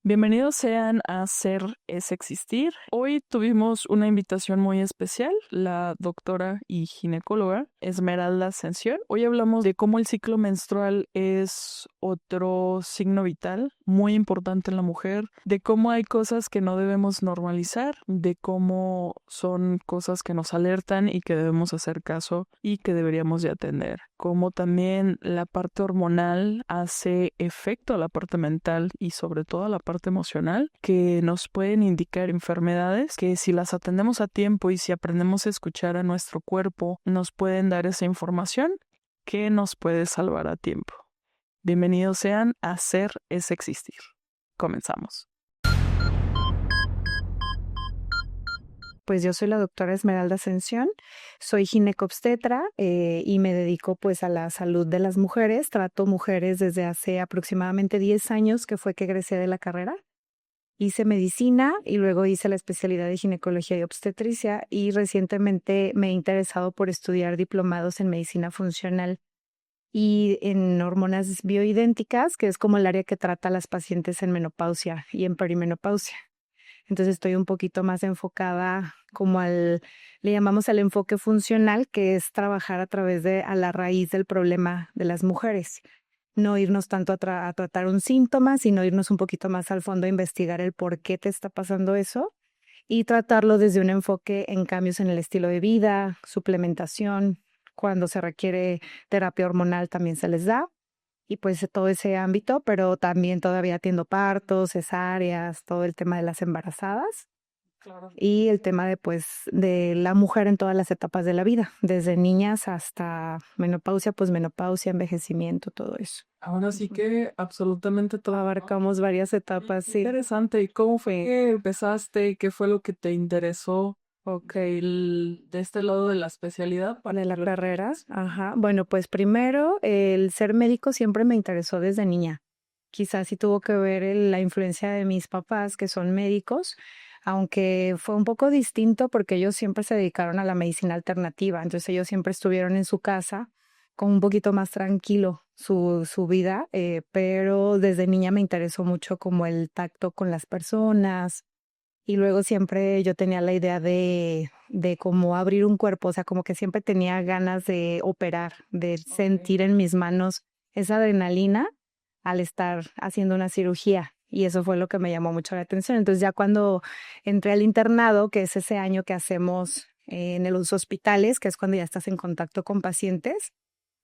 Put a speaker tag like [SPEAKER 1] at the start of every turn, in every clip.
[SPEAKER 1] Bienvenidos sean a Ser es Existir. Hoy tuvimos una invitación muy especial, la doctora y ginecóloga Esmeralda Ascensión. Hoy hablamos de cómo el ciclo menstrual es otro signo vital muy importante en la mujer, de cómo hay cosas que no debemos normalizar, de cómo son cosas que nos alertan y que debemos hacer caso y que deberíamos de atender, cómo también la parte hormonal hace efecto a la parte mental y sobre todo a la parte emocional, que nos pueden indicar enfermedades que si las atendemos a tiempo y si aprendemos a escuchar a nuestro cuerpo, nos pueden dar esa información que nos puede salvar a tiempo. Bienvenidos sean a Ser es Existir. Comenzamos.
[SPEAKER 2] Pues yo soy la doctora Esmeralda Ascensión, soy ginecobstetra y me dedico pues a la salud de las mujeres. Trato mujeres desde hace aproximadamente 10 años que fue que egresé de la carrera. Hice medicina y luego hice la especialidad de ginecología y obstetricia y recientemente me he interesado por estudiar diplomados en medicina funcional y en hormonas bioidénticas, que es como el área que trata a las pacientes en menopausia y en perimenopausia. Entonces estoy un poquito más enfocada le llamamos al enfoque funcional, que es trabajar a la raíz del problema de las mujeres. No irnos tanto a tratar un síntoma, sino irnos un poquito más al fondo a investigar el por qué te está pasando eso y tratarlo desde un enfoque en cambios en el estilo de vida, suplementación, cuando se requiere terapia hormonal también se les da y pues todo ese ámbito, pero también todavía atiendo partos, cesáreas, todo el tema de las embarazadas
[SPEAKER 1] Claro.
[SPEAKER 2] y el tema de la mujer en todas las etapas de la vida, desde niñas hasta menopausia, posmenopausia, envejecimiento, todo eso.
[SPEAKER 1] Ahora sí que absolutamente todo, ¿no?
[SPEAKER 2] Abarcamos varias etapas,
[SPEAKER 1] Qué
[SPEAKER 2] sí.
[SPEAKER 1] interesante. ¿Y cómo fue que empezaste? ¿Qué fue lo que te interesó?
[SPEAKER 2] Ok.
[SPEAKER 1] De este lado de la especialidad para
[SPEAKER 2] De la
[SPEAKER 1] lo
[SPEAKER 2] carrera, ajá. Bueno, pues primero, el ser médico siempre me interesó desde niña. Quizás sí tuvo que ver la influencia de mis papás, que son médicos, aunque fue un poco distinto porque ellos siempre se dedicaron a la medicina alternativa. Entonces ellos siempre estuvieron en su casa con un poquito más tranquilo su vida, pero desde niña me interesó mucho como el tacto con las personas, y luego siempre yo tenía la idea de cómo abrir un cuerpo, o sea, como que siempre tenía ganas de operar, de sentir en mis manos esa adrenalina al estar haciendo una cirugía. Y eso fue lo que me llamó mucho la atención. Entonces ya cuando entré al internado, que es ese año que hacemos en los hospitales, que es cuando ya estás en contacto con pacientes,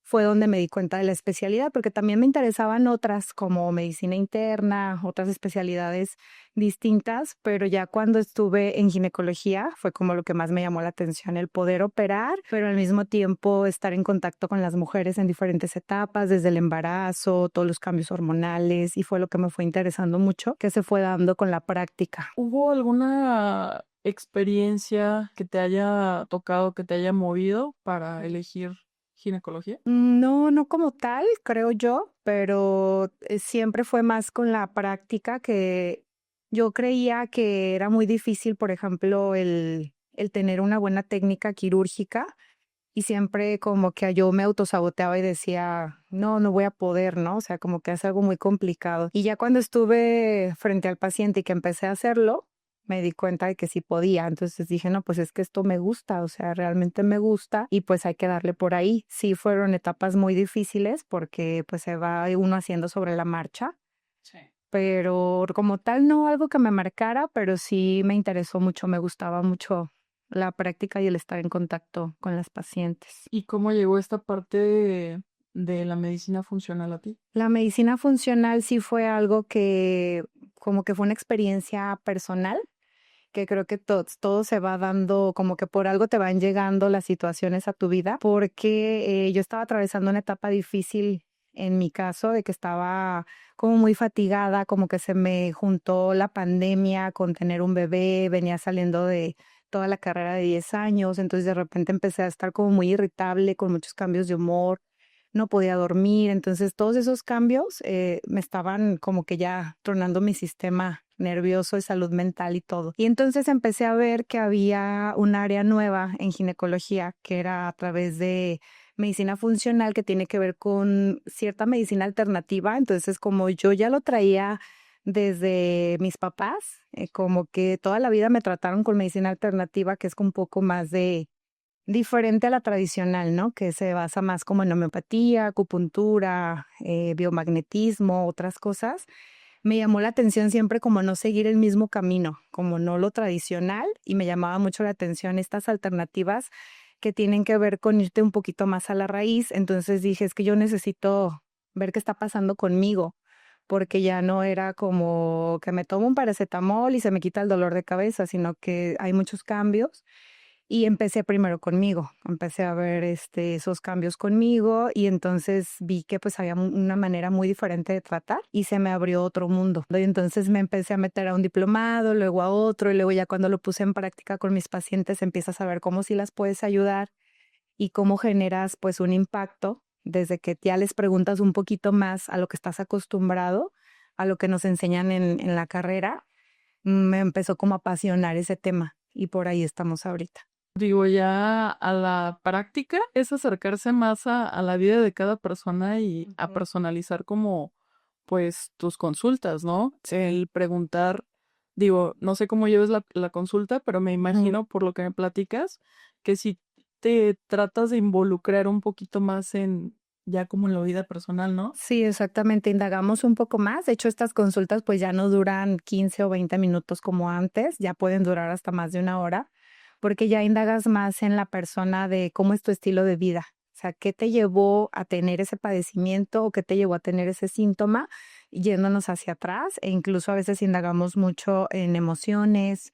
[SPEAKER 2] fue donde me di cuenta de la especialidad, porque también me interesaban otras como medicina interna, otras especialidades distintas, pero ya cuando estuve en ginecología fue como lo que más me llamó la atención, el poder operar, pero al mismo tiempo estar en contacto con las mujeres en diferentes etapas, desde el embarazo, todos los cambios hormonales, y fue lo que me fue interesando mucho, que se fue dando con la práctica.
[SPEAKER 1] ¿Hubo alguna experiencia que te haya tocado, que te haya movido para elegir ginecología?
[SPEAKER 2] No, no como tal, creo yo, pero siempre fue más con la práctica que yo creía que era muy difícil, por ejemplo, el tener una buena técnica quirúrgica y siempre como que yo me autosaboteaba y decía, no, no voy a poder, ¿no? O sea, como que es algo muy complicado. Y ya cuando estuve frente al paciente y que empecé a hacerlo, me di cuenta de que sí podía. Entonces dije, no, pues es que esto me gusta, o sea, realmente me gusta y pues hay que darle por ahí. Sí fueron etapas muy difíciles porque pues se va uno haciendo sobre la marcha,
[SPEAKER 1] Sí.
[SPEAKER 2] pero como tal no algo que me marcara, pero sí me interesó mucho, me gustaba mucho la práctica y el estar en contacto con las pacientes.
[SPEAKER 1] ¿Y cómo llegó esta parte de la medicina funcional a ti?
[SPEAKER 2] La medicina funcional sí fue algo que como que fue una experiencia personal, que creo que todo se va dando, como que por algo te van llegando las situaciones a tu vida, porque yo estaba atravesando una etapa difícil en mi caso, de que estaba como muy fatigada, como que se me juntó la pandemia con tener un bebé, venía saliendo de toda la carrera de 10 años, entonces de repente empecé a estar como muy irritable, con muchos cambios de humor, no podía dormir, entonces todos esos cambios me estaban como que ya tronando mi sistema nervioso de salud mental y todo. Y entonces empecé a ver que había un área nueva en ginecología que era a través de medicina funcional, que tiene que ver con cierta medicina alternativa. Entonces, como yo ya lo traía desde mis papás, como que toda la vida me trataron con medicina alternativa, que es un poco más de diferente a la tradicional, ¿no? Que se basa más como en homeopatía, acupuntura, biomagnetismo, otras cosas. Me llamó la atención siempre como no seguir el mismo camino, como no lo tradicional, y me llamaba mucho la atención estas alternativas que tienen que ver con irte un poquito más a la raíz. Entonces dije, es que yo necesito ver qué está pasando conmigo, porque ya no era como que me tomo un paracetamol y se me quita el dolor de cabeza, sino que hay muchos cambios. Y empecé primero conmigo, empecé a ver, esos cambios conmigo, y entonces vi que, pues, había una manera muy diferente de tratar y se me abrió otro mundo. Y entonces me empecé a meter a un diplomado, luego a otro, y luego ya cuando lo puse en práctica con mis pacientes, empiezas a ver cómo sí las puedes ayudar y cómo generas, pues, un impacto desde que ya les preguntas un poquito más a lo que estás acostumbrado, a lo que nos enseñan en la carrera. Me empezó como a apasionar ese tema y por ahí estamos ahorita.
[SPEAKER 1] Digo, ya a la práctica es acercarse más a la vida de cada persona y a
[SPEAKER 2] Ujú.
[SPEAKER 1] personalizar como, pues, tus consultas, ¿no?
[SPEAKER 2] Sí.
[SPEAKER 1] El preguntar, digo, no sé cómo lleves la consulta, pero me
[SPEAKER 2] Ujú.
[SPEAKER 1] imagino por lo que me platicas, que si te tratas de involucrar un poquito más en, ya como en la vida personal, ¿no?
[SPEAKER 2] Sí, exactamente, indagamos un poco más. De hecho, estas consultas, pues, ya no duran 15 o 20 minutos como antes, ya pueden durar hasta más de una hora, porque ya indagas más en la persona de cómo es tu estilo de vida. O sea, ¿qué te llevó a tener ese padecimiento o qué te llevó a tener ese síntoma? Yéndonos hacia atrás, e incluso a veces indagamos mucho en emociones,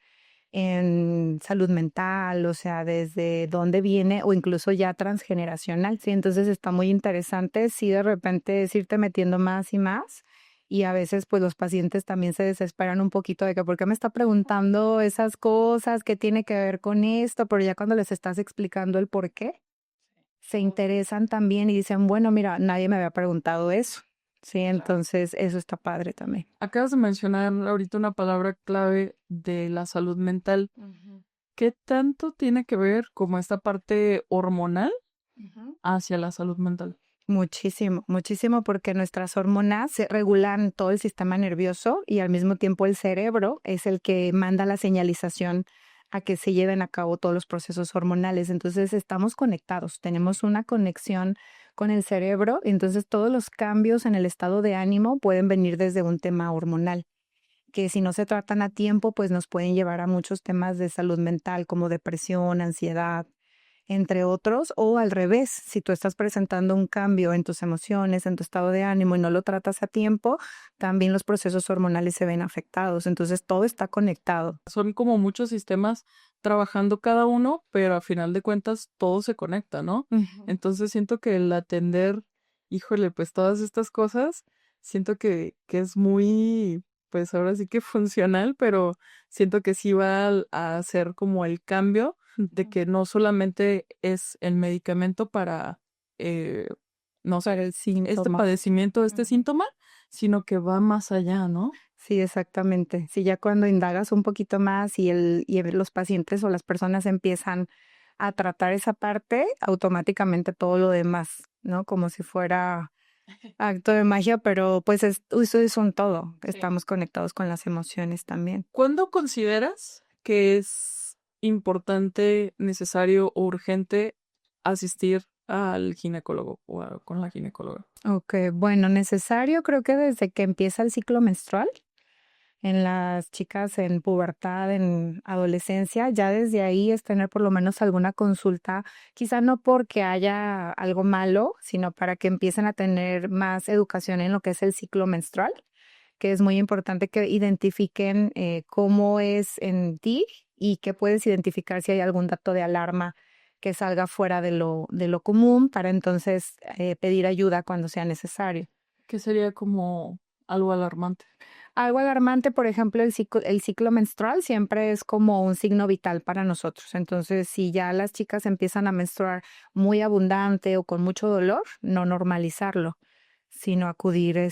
[SPEAKER 2] en salud mental, o sea, desde dónde viene o incluso ya transgeneracional, ¿sí? Entonces está muy interesante, sí, de repente es irte metiendo más y más, y a veces pues los pacientes también se desesperan un poquito de que por qué me está preguntando esas cosas, qué tiene que ver con esto, pero ya cuando les estás explicando el por qué, se interesan también y dicen, bueno, mira, nadie me había preguntado eso, sí, entonces eso está padre también.
[SPEAKER 1] Acabas de mencionar ahorita una palabra clave de la salud mental.
[SPEAKER 2] Ujú,
[SPEAKER 1] ¿Qué tanto tiene que ver como esta parte hormonal
[SPEAKER 2] ujú.
[SPEAKER 1] hacia la salud mental?
[SPEAKER 2] Muchísimo, muchísimo, porque nuestras hormonas se regulan todo el sistema nervioso y al mismo tiempo el cerebro es el que manda la señalización a que se lleven a cabo todos los procesos hormonales. Entonces estamos conectados, tenemos una conexión con el cerebro, entonces todos los cambios en el estado de ánimo pueden venir desde un tema hormonal, que si no se tratan a tiempo, pues nos pueden llevar a muchos temas de salud mental como depresión, ansiedad, entre otros, o al revés, si tú estás presentando un cambio en tus emociones, en tu estado de ánimo y no lo tratas a tiempo, también los procesos hormonales se ven afectados. Entonces todo está conectado.
[SPEAKER 1] Son como muchos sistemas trabajando cada uno, pero a final de cuentas todo se conecta, ¿no?
[SPEAKER 2] Ujú.
[SPEAKER 1] Entonces siento que el atender, híjole, pues todas estas cosas, siento que es muy, pues ahora sí que funcional, pero siento que sí va a hacer como el cambio de que no solamente es el medicamento para, eh, no sé,
[SPEAKER 2] Para el
[SPEAKER 1] este
[SPEAKER 2] síntoma.
[SPEAKER 1] padecimiento, este
[SPEAKER 2] Ujú.
[SPEAKER 1] síntoma, sino que va más allá, ¿no?
[SPEAKER 2] Sí, exactamente. Sí, ya cuando indagas un poquito más los pacientes o las personas empiezan a tratar esa parte, automáticamente todo lo demás, ¿no? Como si fuera acto de magia, pero pues eso es un todo.
[SPEAKER 1] Sí.
[SPEAKER 2] Estamos conectados con las emociones también.
[SPEAKER 1] ¿Cuándo consideras que es importante, necesario o urgente asistir al ginecólogo o con la ginecóloga?
[SPEAKER 2] Okey, bueno, necesario creo que desde que empieza el ciclo menstrual, en las chicas en pubertad, en adolescencia, ya desde ahí es tener por lo menos alguna consulta, quizá no porque haya algo malo, sino para que empiecen a tener más educación en lo que es el ciclo menstrual, que es muy importante que identifiquen, cómo es en ti y que puedes identificar si hay algún dato de alarma que salga fuera de lo común para entonces, pedir ayuda cuando sea necesario.
[SPEAKER 1] Que sería como algo alarmante.
[SPEAKER 2] Algo alarmante, por ejemplo, el ciclo menstrual siempre es como un signo vital para nosotros. Entonces, si ya las chicas empiezan a menstruar muy abundante o con mucho dolor, no normalizarlo, sino acudir,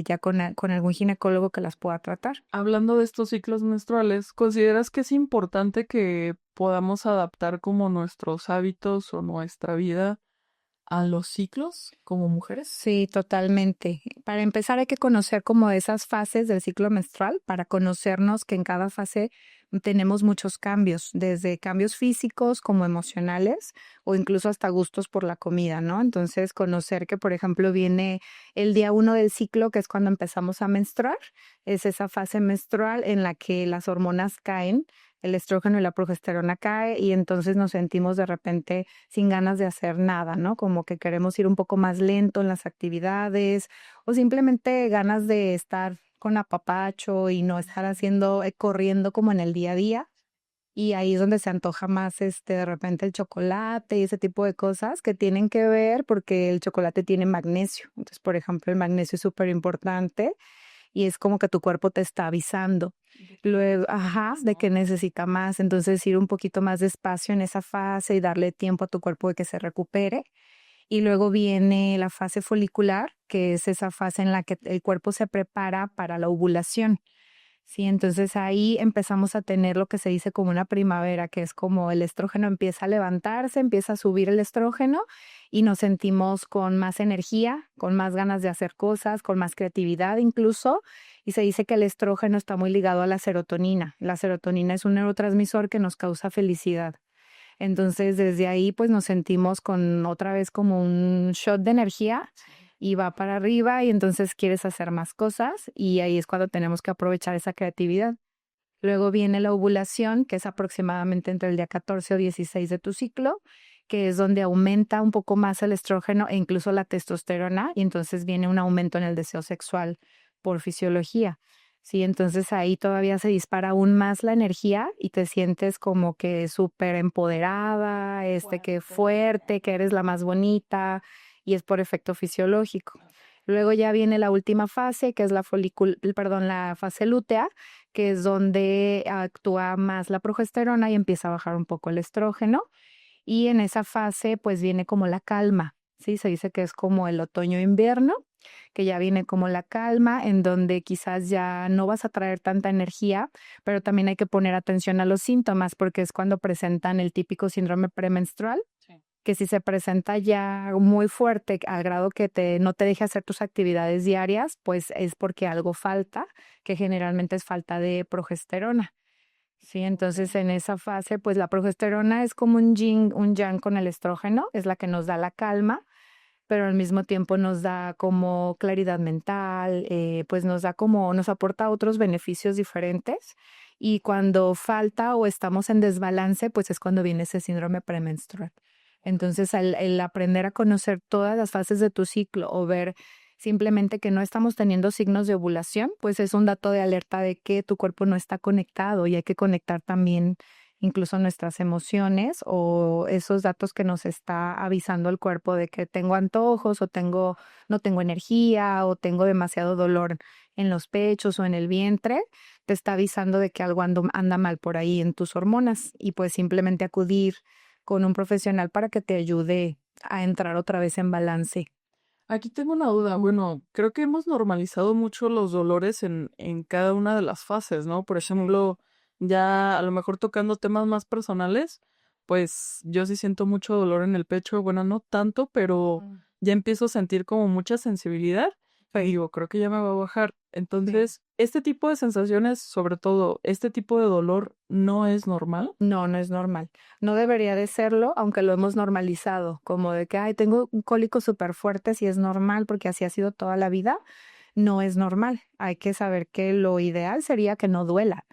[SPEAKER 2] ya con algún ginecólogo que las pueda tratar.
[SPEAKER 1] Hablando de estos ciclos menstruales, ¿consideras que es importante que podamos adaptar como nuestros hábitos o nuestra vida a los ciclos como mujeres?
[SPEAKER 2] Sí, totalmente. Para empezar hay que conocer como esas fases del ciclo menstrual, para conocernos que en cada fase tenemos muchos cambios, desde cambios físicos como emocionales o incluso hasta gustos por la comida, ¿no? Entonces, conocer que, por ejemplo, viene el día 1 del ciclo, que es cuando empezamos a menstruar, es esa fase menstrual en la que las hormonas caen, el estrógeno y la progesterona cae y entonces nos sentimos de repente sin ganas de hacer nada, ¿no? Como que queremos ir un poco más lento en las actividades o simplemente ganas de estar con apapacho y no estar haciendo, corriendo como en el día a día. Y ahí es donde se antoja más, de repente el chocolate y ese tipo de cosas que tienen que ver porque el chocolate tiene magnesio. Entonces, por ejemplo, el magnesio es súper importante y es como que tu cuerpo te está avisando. Luego, ajá, de que necesita más. Entonces, ir un poquito más despacio en esa fase y darle tiempo a tu cuerpo de que se recupere. Y luego viene la fase folicular, que es esa fase en la que el cuerpo se prepara para la ovulación. Sí, entonces ahí empezamos a tener lo que se dice como una primavera, que es como el estrógeno empieza a levantarse, empieza a subir el estrógeno y nos sentimos con más energía, con más ganas de hacer cosas, con más creatividad incluso. Y se dice que el estrógeno está muy ligado a la serotonina. La serotonina es un neurotransmisor que nos causa felicidad. Entonces, desde ahí, pues nos sentimos con otra vez como un shot de energía y va para arriba y entonces quieres hacer más cosas y ahí es cuando tenemos que aprovechar esa creatividad. Luego viene la ovulación, que es aproximadamente entre el día 14 o 16 de tu ciclo, que es donde aumenta un poco más el estrógeno e incluso la testosterona y entonces viene un aumento en el deseo sexual por fisiología. Sí, entonces ahí todavía se dispara aún más la energía y te sientes como que súper empoderada, que fuerte, que eres la más bonita y es por efecto fisiológico. Luego ya viene la última fase, que es la fase lútea, que es donde actúa más la progesterona y empieza a bajar un poco el estrógeno. Y en esa fase, pues viene como la calma, ¿sí? Se dice que es como el otoño-invierno, que ya viene como la calma, en donde quizás ya no vas a traer tanta energía, pero también hay que poner atención a los síntomas, porque es cuando presentan el típico síndrome premenstrual, que si se presenta ya muy fuerte, al grado que no te deje hacer tus actividades diarias, pues es porque algo falta, que generalmente es falta de progesterona. Sí, entonces en esa fase, pues la progesterona es como un yin, un yang con el estrógeno, es la que nos da la calma, pero al mismo tiempo nos da como claridad mental, pues nos da como, nos aporta otros beneficios diferentes. Y cuando falta o estamos en desbalance, pues es cuando viene ese síndrome premenstrual. Entonces, el aprender a conocer todas las fases de tu ciclo o ver simplemente que no estamos teniendo signos de ovulación, pues es un dato de alerta de que tu cuerpo no está conectado y hay que conectar también incluso nuestras emociones o esos datos que nos está avisando el cuerpo de que tengo antojos o no tengo energía o tengo demasiado dolor en los pechos o en el vientre, te está avisando de que algo anda mal por ahí en tus hormonas y pues simplemente acudir con un profesional para que te ayude a entrar otra vez en balance.
[SPEAKER 1] Aquí tengo una duda. Bueno, creo que hemos normalizado mucho los dolores en cada una de las fases, ¿no? Por ejemplo, ya a lo mejor tocando temas más personales, pues yo sí siento mucho dolor en el pecho. Bueno, no tanto, pero ya empiezo a sentir como mucha sensibilidad. Y digo, creo que ya me va a bajar. Entonces, este tipo de sensaciones, sobre todo este tipo de dolor, ¿no es normal?
[SPEAKER 2] No, no es normal. No debería de serlo, aunque lo hemos normalizado, como de que, ay, tengo un cólico súper fuerte, si es normal, porque así ha sido toda la vida. No es normal. Hay que saber que lo ideal sería que no duela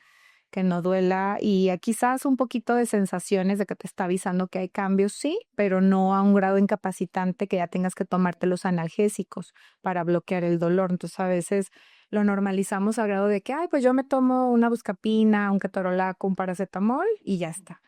[SPEAKER 2] y quizás un poquito de sensaciones de que te está avisando que hay cambios, sí, pero no a un grado incapacitante que ya tengas que tomarte los analgésicos para bloquear el dolor. Entonces, a veces lo normalizamos al grado de que, ay, pues yo me tomo una buscapina, un ketorolaco, un paracetamol y ya está.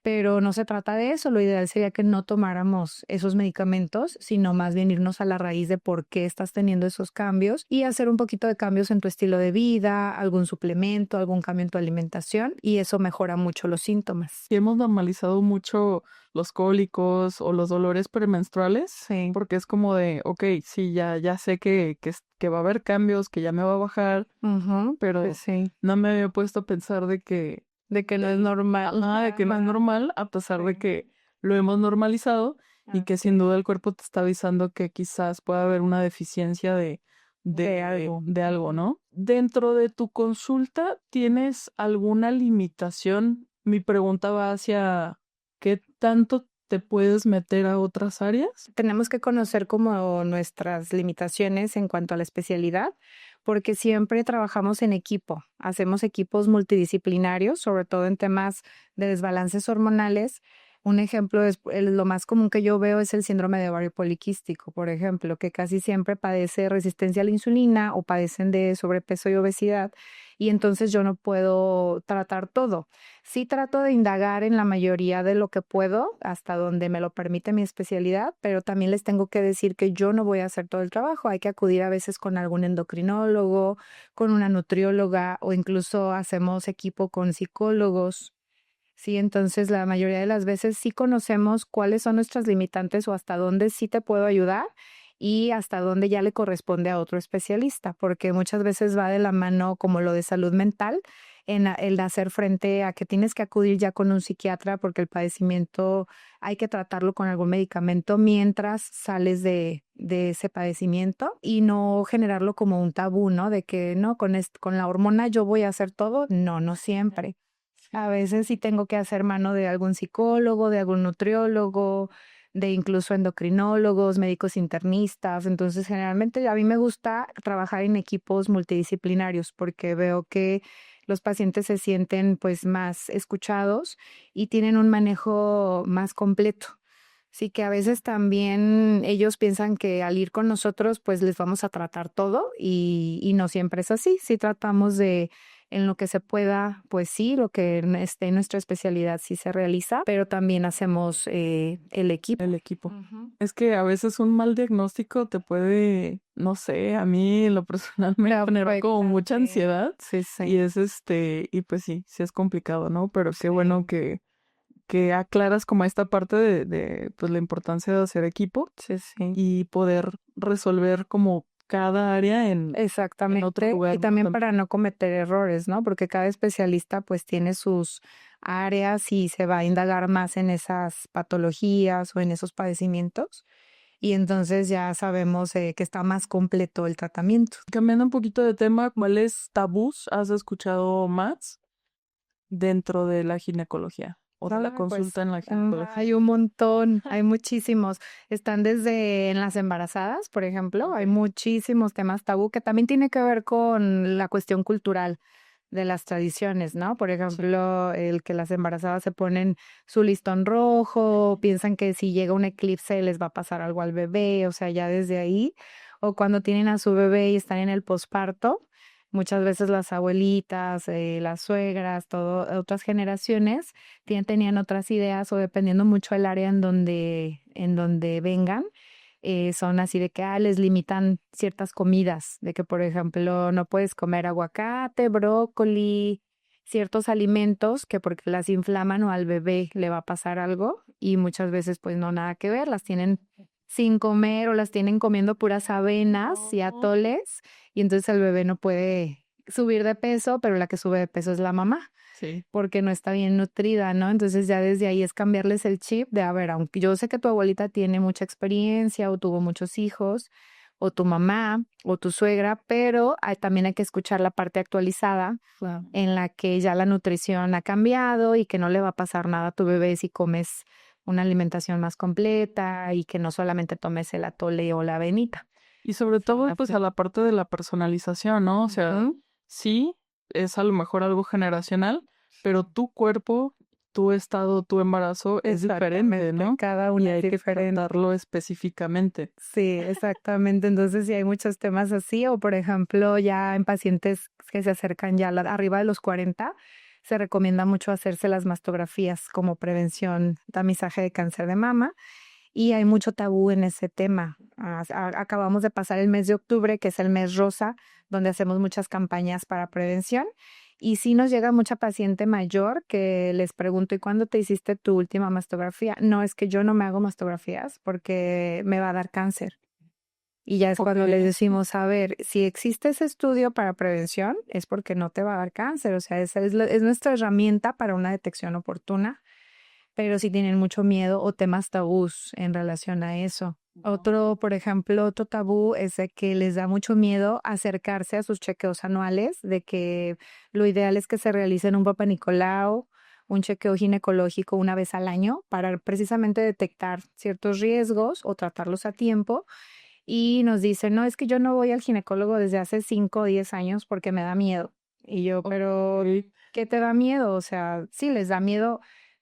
[SPEAKER 2] Pero no se trata de eso, lo ideal sería que no tomáramos esos medicamentos, sino más bien irnos a la raíz de por qué estás teniendo esos cambios y hacer un poquito de cambios en tu estilo de vida, algún suplemento, algún cambio en tu alimentación y eso mejora mucho los síntomas.
[SPEAKER 1] Y hemos normalizado mucho los cólicos o los dolores premenstruales,
[SPEAKER 2] Sí.
[SPEAKER 1] porque es como de, ok, sí, ya sé que va a haber cambios, que ya me va a bajar,
[SPEAKER 2] Ujú,
[SPEAKER 1] pero
[SPEAKER 2] pues sí,
[SPEAKER 1] no me había puesto a pensar
[SPEAKER 2] de que no es normal.
[SPEAKER 1] de que no es normal, a pesar de
[SPEAKER 2] Sí.
[SPEAKER 1] que lo hemos normalizado. y que sin duda el cuerpo te está avisando que quizás pueda haber una deficiencia de algo, ¿no? Dentro de tu consulta, ¿tienes alguna limitación? Mi pregunta va hacia ¿qué tanto te puedes meter a otras áreas?
[SPEAKER 2] Tenemos que conocer como nuestras limitaciones en cuanto a la especialidad, porque siempre trabajamos en equipo, hacemos equipos multidisciplinarios, sobre todo en temas de desbalances hormonales. Un ejemplo es lo más común que yo veo es el síndrome de ovario poliquístico, por ejemplo, que casi siempre padece resistencia a la insulina o padecen de sobrepeso y obesidad, y entonces yo no puedo tratar todo. Sí trato de indagar en la mayoría de lo que puedo, hasta donde me lo permite mi especialidad, pero también les tengo que decir que yo no voy a hacer todo el trabajo. Hay que acudir a veces con algún endocrinólogo, con una nutrióloga o incluso hacemos equipo con psicólogos. Sí, entonces la mayoría de las veces sí conocemos cuáles son nuestras limitantes o hasta dónde sí te puedo ayudar y hasta dónde ya le corresponde a otro especialista, porque muchas veces va de la mano como lo de salud mental, el hacer frente a que tienes que acudir ya con un psiquiatra porque el padecimiento hay que tratarlo con algún medicamento mientras sales de ese padecimiento y no generarlo como un tabú, ¿no? De que no, con la hormona yo voy a hacer todo. No, no siempre. A veces sí tengo que hacer mano de algún psicólogo, de algún nutriólogo, de incluso endocrinólogos, médicos internistas. Entonces, generalmente a mí me gusta trabajar en equipos multidisciplinarios porque veo que los pacientes se sienten pues más escuchados y tienen un manejo más completo. Sí que a veces también ellos piensan que al ir con nosotros pues les vamos a tratar todo y no siempre es así. Sí tratamos de en lo que se pueda, pues sí, lo que esté en nuestra especialidad sí se realiza, pero también hacemos el equipo.
[SPEAKER 1] El equipo.
[SPEAKER 2] Ujú.
[SPEAKER 1] Es que a veces un mal diagnóstico te puede, no sé, a mí en lo personal me genera como
[SPEAKER 2] Afecta,
[SPEAKER 1] mucha
[SPEAKER 2] sí.
[SPEAKER 1] ansiedad
[SPEAKER 2] Sí,
[SPEAKER 1] y
[SPEAKER 2] sí.
[SPEAKER 1] es y pues sí es complicado, ¿no? Pero qué bueno
[SPEAKER 2] Sí,
[SPEAKER 1] que aclaras como esta parte de pues la importancia de hacer equipo
[SPEAKER 2] sí, sí.
[SPEAKER 1] y poder resolver como cada área en otro
[SPEAKER 2] Exactamente, y
[SPEAKER 1] lugar, ¿no?
[SPEAKER 2] también para no cometer errores, ¿no? Porque cada especialista pues tiene sus áreas y se va a indagar más en esas patologías o en esos padecimientos y entonces ya sabemos que está más completo el tratamiento.
[SPEAKER 1] Cambiando un poquito de tema, ¿cuáles tabús has escuchado más dentro de la ginecología o de la
[SPEAKER 2] Ay, pues
[SPEAKER 1] consulta en la ginecología?
[SPEAKER 2] hay un montón, hay muchísimos. Están desde en las embarazadas, por ejemplo, hay muchísimos temas tabú que también tiene que ver con la cuestión cultural de las tradiciones, ¿no? Por ejemplo, el que las embarazadas se ponen su listón rojo, piensan que si llega un eclipse les va a pasar algo al bebé, o sea, ya desde ahí, o cuando tienen a su bebé y están en el posparto, muchas veces las abuelitas, las suegras, todo, otras generaciones tenían otras ideas o dependiendo mucho del área en donde vengan son así de que les limitan ciertas comidas, de que por ejemplo no puedes comer aguacate, brócoli, ciertos alimentos que porque las inflaman o al bebé le va a pasar algo y muchas veces pues no nada que ver, las tienen sin comer o las tienen comiendo puras avenas y
[SPEAKER 1] No.
[SPEAKER 2] atoles y entonces el bebé no puede subir de peso, pero la que sube de peso es la mamá
[SPEAKER 1] Sí.
[SPEAKER 2] porque no está bien nutrida, ¿no? Entonces ya desde ahí es cambiarles el chip de, a ver, aunque yo sé que tu abuelita tiene mucha experiencia o tuvo muchos hijos, o tu mamá o tu suegra, pero también hay que escuchar la parte actualizada
[SPEAKER 1] Claro.
[SPEAKER 2] en la que ya la nutrición ha cambiado y que no le va a pasar nada a tu bebé si comes una alimentación más completa y que no solamente tomes el atole o la avenita.
[SPEAKER 1] Y sobre todo, pues a la parte de la personalización, ¿no? O sea,
[SPEAKER 2] Ujú.
[SPEAKER 1] sí, es a lo mejor algo generacional, pero tu cuerpo, tu estado, tu embarazo es diferente,
[SPEAKER 2] Exactamente,
[SPEAKER 1] ¿no?
[SPEAKER 2] cada
[SPEAKER 1] Y
[SPEAKER 2] una es
[SPEAKER 1] hay que
[SPEAKER 2] diferente.
[SPEAKER 1] tratarlo específicamente.
[SPEAKER 2] Sí, exactamente. Entonces, sí hay muchos temas así, o por ejemplo, ya en pacientes que se acercan ya arriba de los 40, se recomienda mucho hacerse las mastografías como prevención, tamizaje de cáncer de mama, y hay mucho tabú en ese tema. Acabamos de pasar el mes de octubre, que es el mes rosa, donde hacemos muchas campañas para prevención. Y sí nos llega mucha paciente mayor que les pregunto, ¿y cuándo te hiciste tu última mastografía? No, es que yo no me hago mastografías porque me va a dar cáncer. Y ya es
[SPEAKER 1] Ok.
[SPEAKER 2] cuando les decimos, a ver, si existe ese estudio para prevención, es porque no te va a dar cáncer. O sea, esa es nuestra herramienta para una detección oportuna pero sí tienen mucho miedo o temas tabús en relación a eso. Otro, por ejemplo, otro tabú es de que les da mucho miedo acercarse a sus chequeos anuales, de que lo ideal es que se realicen un Papa Nicolau, un chequeo ginecológico una vez al año para precisamente detectar ciertos riesgos o tratarlos a tiempo. Y nos dicen, no, es que yo no voy al ginecólogo desde hace 5 o 10 años porque me da miedo. Y yo, pero
[SPEAKER 1] Ok,
[SPEAKER 2] ¿qué te da miedo? O sea, sí, les da miedo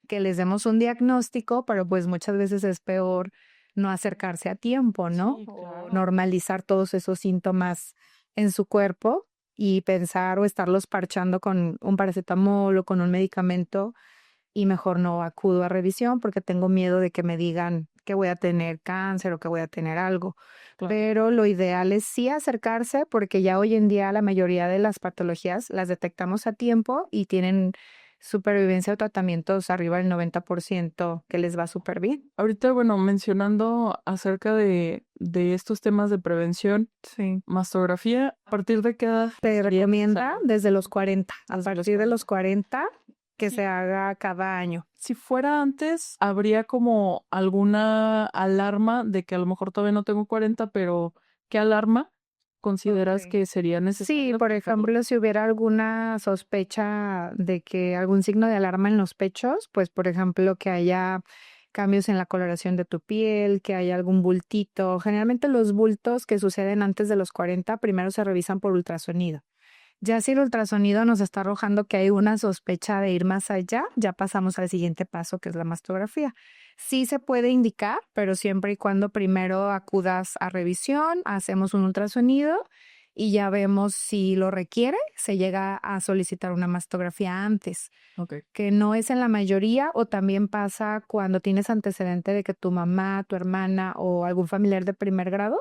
[SPEAKER 2] que les demos un diagnóstico, pero pues muchas veces es peor no acercarse a tiempo, ¿no?
[SPEAKER 1] sí,
[SPEAKER 2] O
[SPEAKER 1] claro.
[SPEAKER 2] normalizar todos esos síntomas en su cuerpo y pensar o estarlos parchando con un paracetamol o con un medicamento y mejor no acudo a revisión porque tengo miedo de que me digan que voy a tener cáncer o que voy a tener algo.
[SPEAKER 1] Claro.
[SPEAKER 2] Pero lo ideal es sí acercarse porque ya hoy en día la mayoría de las patologías las detectamos a tiempo y tienen supervivencia o tratamientos arriba del 90% que les va súper bien.
[SPEAKER 1] Ahorita, bueno, mencionando acerca de estos temas de prevención,
[SPEAKER 2] Sí.
[SPEAKER 1] mastografía, ¿a partir de qué edad
[SPEAKER 2] Se
[SPEAKER 1] sería
[SPEAKER 2] recomienda
[SPEAKER 1] necesario?
[SPEAKER 2] desde los 40, a
[SPEAKER 1] Desde los
[SPEAKER 2] partir de los 40 que
[SPEAKER 1] Sí.
[SPEAKER 2] se haga cada año.
[SPEAKER 1] Si fuera antes, habría como alguna alarma de que a lo mejor todavía no tengo 40, pero ¿qué alarma consideras
[SPEAKER 2] Ok.
[SPEAKER 1] que sería
[SPEAKER 2] Sí,
[SPEAKER 1] necesario
[SPEAKER 2] por
[SPEAKER 1] aplicarlo?
[SPEAKER 2] ejemplo, si hubiera alguna sospecha de que algún signo de alarma en los pechos, pues por ejemplo que haya cambios en la coloración de tu piel, que haya algún bultito. Generalmente los bultos que suceden antes de los 40 primero se revisan por ultrasonido. Ya si el ultrasonido nos está arrojando que hay una sospecha de ir más allá, ya pasamos al siguiente paso, que es la mastografía. Sí se puede indicar, pero siempre y cuando primero acudas a revisión, hacemos un ultrasonido y ya vemos si lo requiere, se llega a solicitar una mastografía antes,
[SPEAKER 1] Ok.
[SPEAKER 2] que no es en la mayoría o también pasa cuando tienes antecedente de que tu mamá, tu hermana o algún familiar de primer grado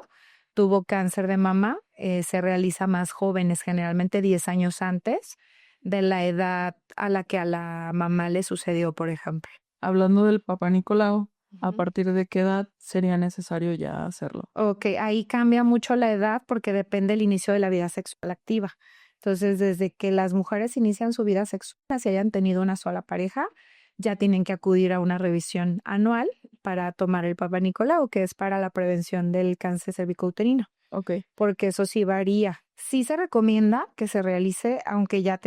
[SPEAKER 2] tuvo cáncer de mama, se realiza más jóvenes, generalmente 10 años antes de la edad a la que a la mamá le sucedió, por ejemplo.
[SPEAKER 1] Hablando del Papá Nicolau, ¿a
[SPEAKER 2] Ujú.
[SPEAKER 1] partir de qué edad sería necesario ya hacerlo?
[SPEAKER 2] Ok, ahí cambia mucho la edad porque depende del inicio de la vida sexual activa. Entonces, desde que las mujeres inician su vida sexual, si hayan tenido una sola pareja, ya tienen que acudir a una revisión anual para tomar el Papa Nicolau, que es para la prevención del cáncer cervicouterino,
[SPEAKER 1] Ok.
[SPEAKER 2] porque eso sí varía. Sí se recomienda que se realice aunque ya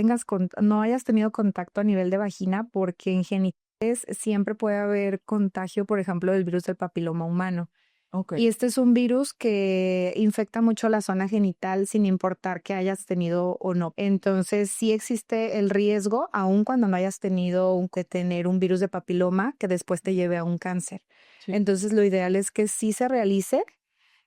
[SPEAKER 2] no hayas tenido contacto a nivel de vagina, porque en genitales siempre puede haber contagio, por ejemplo, del virus del papiloma humano.
[SPEAKER 1] Ok.
[SPEAKER 2] Y este es un virus que infecta mucho la zona genital sin importar que hayas tenido o no. Entonces, sí existe el riesgo, aun cuando no hayas tenido que tener un virus de papiloma que después te lleve a un cáncer.
[SPEAKER 1] Sí.
[SPEAKER 2] Entonces, lo ideal es que sí se realice.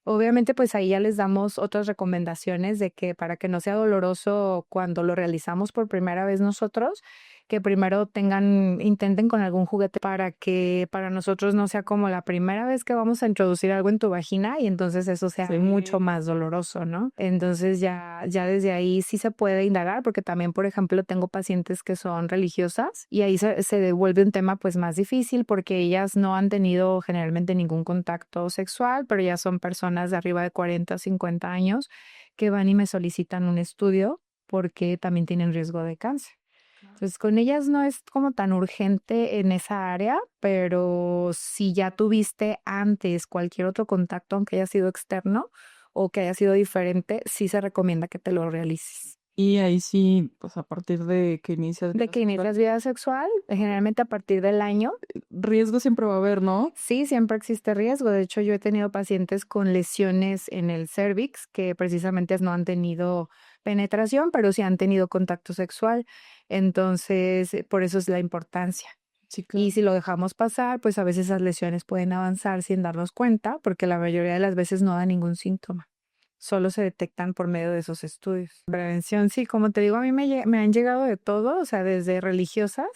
[SPEAKER 2] Obviamente, pues ahí ya les damos otras recomendaciones de que para que no sea doloroso cuando lo realizamos por primera vez nosotros, que primero intenten con algún juguete para que para nosotros no sea como la primera vez que vamos a introducir algo en tu vagina y entonces eso sea mucho
[SPEAKER 1] Sí.
[SPEAKER 2] más doloroso, ¿no? Entonces ya desde ahí sí se puede indagar porque también, por ejemplo, tengo pacientes que son religiosas y ahí se devuelve un tema pues más difícil porque ellas no han tenido generalmente ningún contacto sexual, pero ya son personas de arriba de 40 o 50 años que van y me solicitan un estudio porque también tienen riesgo de cáncer. Entonces, con ellas no es como tan urgente en esa área, pero si ya tuviste antes cualquier otro contacto, aunque haya sido externo o que haya sido diferente, sí se recomienda que te lo realices.
[SPEAKER 1] Y ahí sí, pues a partir de que inicias
[SPEAKER 2] De
[SPEAKER 1] vida
[SPEAKER 2] que
[SPEAKER 1] sexual,
[SPEAKER 2] inicias vida sexual, generalmente a partir del año,
[SPEAKER 1] riesgo siempre va a haber, ¿no?
[SPEAKER 2] sí, siempre existe riesgo. De hecho, yo he tenido pacientes con lesiones en el cérvix que precisamente no han tenido penetración, pero sí han tenido contacto sexual. Entonces, por eso es la importancia.
[SPEAKER 1] Sí,
[SPEAKER 2] Y
[SPEAKER 1] claro.
[SPEAKER 2] si lo dejamos pasar, pues a veces esas lesiones pueden avanzar sin darnos cuenta, porque la mayoría de las veces no da ningún síntoma. Solo se detectan por medio de esos estudios. Prevención, sí, como te digo, a mí me han llegado de todo, o sea, desde religiosas,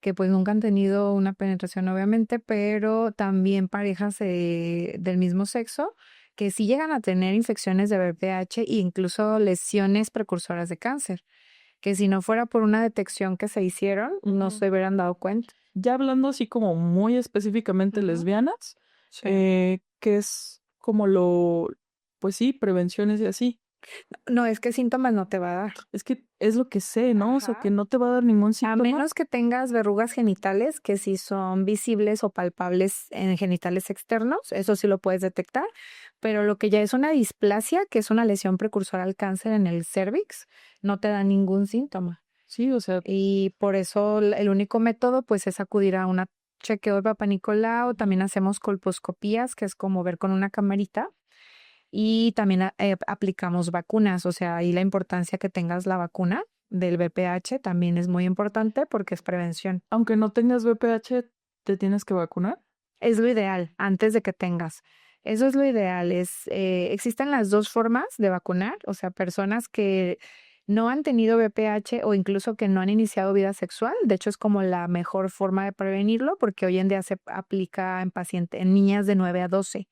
[SPEAKER 2] que pues nunca han tenido una penetración, obviamente, pero también parejas del mismo sexo, que sí llegan a tener infecciones de VPH e incluso lesiones precursoras de cáncer, que si no fuera por una detección que se hicieron, no
[SPEAKER 1] Ujú.
[SPEAKER 2] se hubieran dado cuenta.
[SPEAKER 1] Ya hablando así como muy específicamente
[SPEAKER 2] Ujú.
[SPEAKER 1] lesbianas,
[SPEAKER 2] Sí.
[SPEAKER 1] que es como lo, pues sí, prevenciones y así.
[SPEAKER 2] No, es que síntomas no te va a dar.
[SPEAKER 1] Es que es lo que sé, ¿no? O sea,
[SPEAKER 2] Ajá.
[SPEAKER 1] que no te va a dar ningún
[SPEAKER 2] A
[SPEAKER 1] síntoma.
[SPEAKER 2] menos que tengas verrugas genitales, que sí son visibles o palpables en genitales externos, eso sí lo puedes detectar, pero lo que ya es una displasia, que es una lesión precursora al cáncer en el cérvix, no te da ningún síntoma.
[SPEAKER 1] Sí, o sea,
[SPEAKER 2] Y por eso el único método pues es acudir a una chequeo de Papá Nicolau, también hacemos colposcopías, que es como ver con una camarita, y también aplicamos vacunas, o sea, ahí la importancia que tengas la vacuna del VPH también es muy importante porque es prevención.
[SPEAKER 1] aunque no tengas VPH, ¿te tienes que vacunar?
[SPEAKER 2] Es lo ideal antes de que tengas. Eso es lo ideal. Existen las dos formas de vacunar, o sea, personas que no han tenido VPH o incluso que no han iniciado vida sexual. De hecho, es como la mejor forma de prevenirlo porque hoy en día se aplica en niñas de 9 a 12.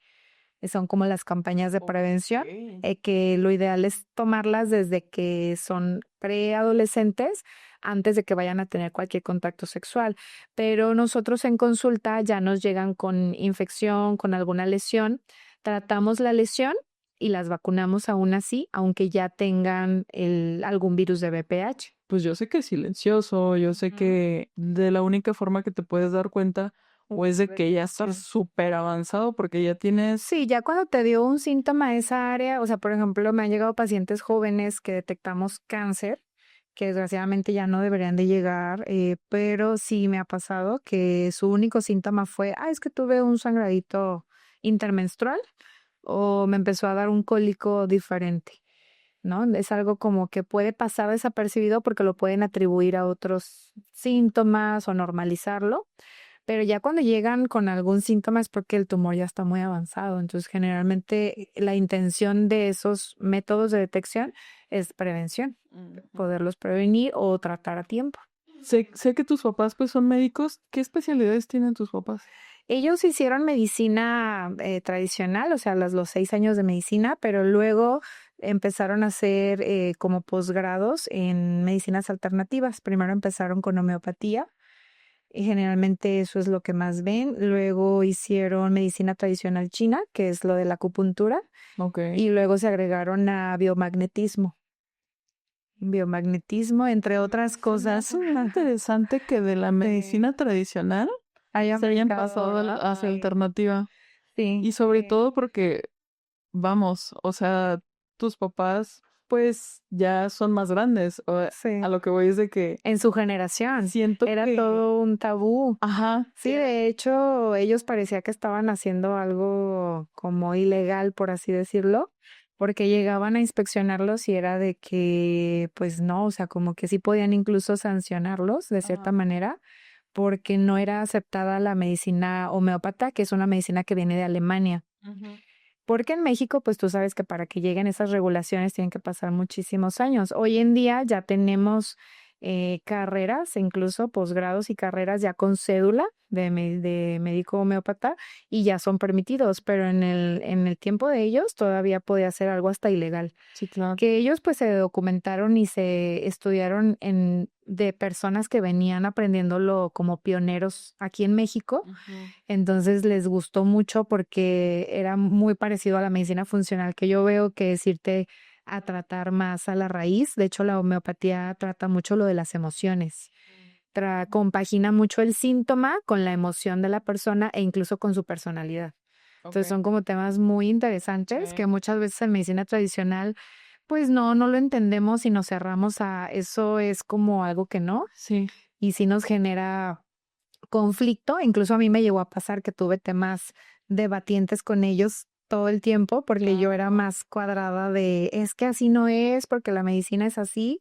[SPEAKER 2] Son como las campañas de prevención,
[SPEAKER 1] Ok.
[SPEAKER 2] que lo ideal es tomarlas desde que son preadolescentes antes de que vayan a tener cualquier contacto sexual. Pero nosotros en consulta ya nos llegan con infección, con alguna lesión, tratamos la lesión y las vacunamos aún así, aunque ya tengan algún virus de VPH.
[SPEAKER 1] Pues yo sé que es silencioso, yo sé
[SPEAKER 2] Ujú.
[SPEAKER 1] que de la única forma que te puedes dar cuenta o es de que ya estás
[SPEAKER 2] Detección.
[SPEAKER 1] súper avanzado porque ya tienes...
[SPEAKER 2] Sí, ya cuando te dio un síntoma esa área, o sea, por ejemplo, me han llegado pacientes jóvenes que detectamos cáncer, que desgraciadamente ya no deberían de llegar, pero sí me ha pasado que su único síntoma fue, es que tuve un sangradito intermenstrual o me empezó a dar un cólico diferente, ¿no? Es algo como que puede pasar desapercibido porque lo pueden atribuir a otros síntomas o normalizarlo, pero ya cuando llegan con algún síntoma es porque el tumor ya está muy avanzado. Entonces, generalmente la intención de esos métodos de detección es prevención,
[SPEAKER 1] Ujú.
[SPEAKER 2] poderlos prevenir o tratar a tiempo.
[SPEAKER 1] Sé que tus papás pues son médicos. ¿Qué especialidades tienen tus papás?
[SPEAKER 2] Ellos hicieron medicina tradicional, o sea, los 6 años de medicina, pero luego empezaron a hacer como posgrados en medicinas alternativas. Primero empezaron con homeopatía y generalmente eso es lo que más ven. Luego hicieron medicina tradicional china, que es lo de la acupuntura,
[SPEAKER 1] Ok.
[SPEAKER 2] y luego se agregaron a biomagnetismo, entre otras cosas.
[SPEAKER 1] Es muy interesante que de la
[SPEAKER 2] Sí.
[SPEAKER 1] medicina tradicional
[SPEAKER 2] Hayan
[SPEAKER 1] se hayan
[SPEAKER 2] brincado,
[SPEAKER 1] pasado a la
[SPEAKER 2] ¿verdad?
[SPEAKER 1] hacia
[SPEAKER 2] Sí.
[SPEAKER 1] alternativa.
[SPEAKER 2] Sí,
[SPEAKER 1] Y sobre todo porque, vamos, o sea, tus papás pues ya son más grandes. A
[SPEAKER 2] sí.
[SPEAKER 1] lo que voy es de que
[SPEAKER 2] En su generación
[SPEAKER 1] siento
[SPEAKER 2] era
[SPEAKER 1] que,
[SPEAKER 2] todo un tabú.
[SPEAKER 1] ajá,
[SPEAKER 2] Sí, de hecho, ellos parecía que estaban haciendo algo como ilegal, por así decirlo, porque llegaban a inspeccionarlos y era de que, pues no, o sea, como que sí podían incluso sancionarlos de cierta
[SPEAKER 1] ajá,
[SPEAKER 2] manera, porque no era aceptada la medicina homeópata, que es una medicina que viene de Alemania.
[SPEAKER 1] ujú.
[SPEAKER 2] Porque en México, pues tú sabes que para que lleguen esas regulaciones tienen que pasar muchísimos años. Hoy en día ya tenemos carreras, incluso posgrados y carreras ya con cédula de médico homeópata y ya son permitidos, pero en el tiempo de ellos todavía podía ser algo hasta ilegal
[SPEAKER 1] Sí, claro.
[SPEAKER 2] que ellos pues se documentaron y se estudiaron de personas que venían aprendiéndolo como pioneros aquí en México.
[SPEAKER 1] Ujú.
[SPEAKER 2] Entonces les gustó mucho porque era muy parecido a la medicina funcional que yo veo que es irte a tratar más a la raíz. De hecho, la homeopatía trata mucho lo de las emociones. Compagina mucho el síntoma con la emoción de la persona e incluso con su personalidad.
[SPEAKER 1] Ok.
[SPEAKER 2] Entonces son como temas muy interesantes que
[SPEAKER 1] Sí.
[SPEAKER 2] muchas veces en medicina tradicional pues no lo entendemos y nos cerramos a eso es como algo que no,
[SPEAKER 1] Sí.
[SPEAKER 2] y sí nos genera conflicto. Incluso a mí me llegó a pasar que tuve temas debatientes con ellos todo el tiempo porque yo era
[SPEAKER 1] Claro.
[SPEAKER 2] más cuadrada de es que así no es, porque la medicina es así,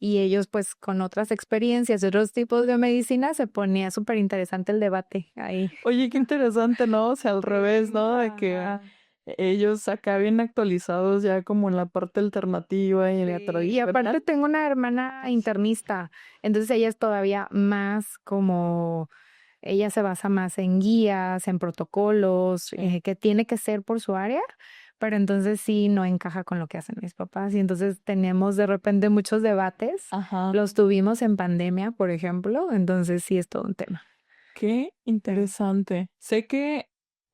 [SPEAKER 2] y ellos pues con otras experiencias, otros tipos de medicina, se ponía súper interesante el debate ahí.
[SPEAKER 1] Oye, qué interesante, ¿no? O sea, al revés,
[SPEAKER 2] Sí,
[SPEAKER 1] ¿no? De que
[SPEAKER 2] ajá.
[SPEAKER 1] ellos acá bien actualizados ya como en la parte alternativa y en la
[SPEAKER 2] Sí, y aparte
[SPEAKER 1] tradicional.
[SPEAKER 2] tengo una hermana internista, entonces ella es todavía más como, ella se basa más en guías, en protocolos,
[SPEAKER 1] Sí.
[SPEAKER 2] que tiene que ser por su área, pero entonces sí no encaja con lo que hacen mis papás y entonces tenemos de repente muchos debates,
[SPEAKER 1] Ajá.
[SPEAKER 2] los tuvimos en pandemia, por ejemplo, entonces sí es todo un tema.
[SPEAKER 1] Qué
[SPEAKER 2] Sí.
[SPEAKER 1] interesante. Sé que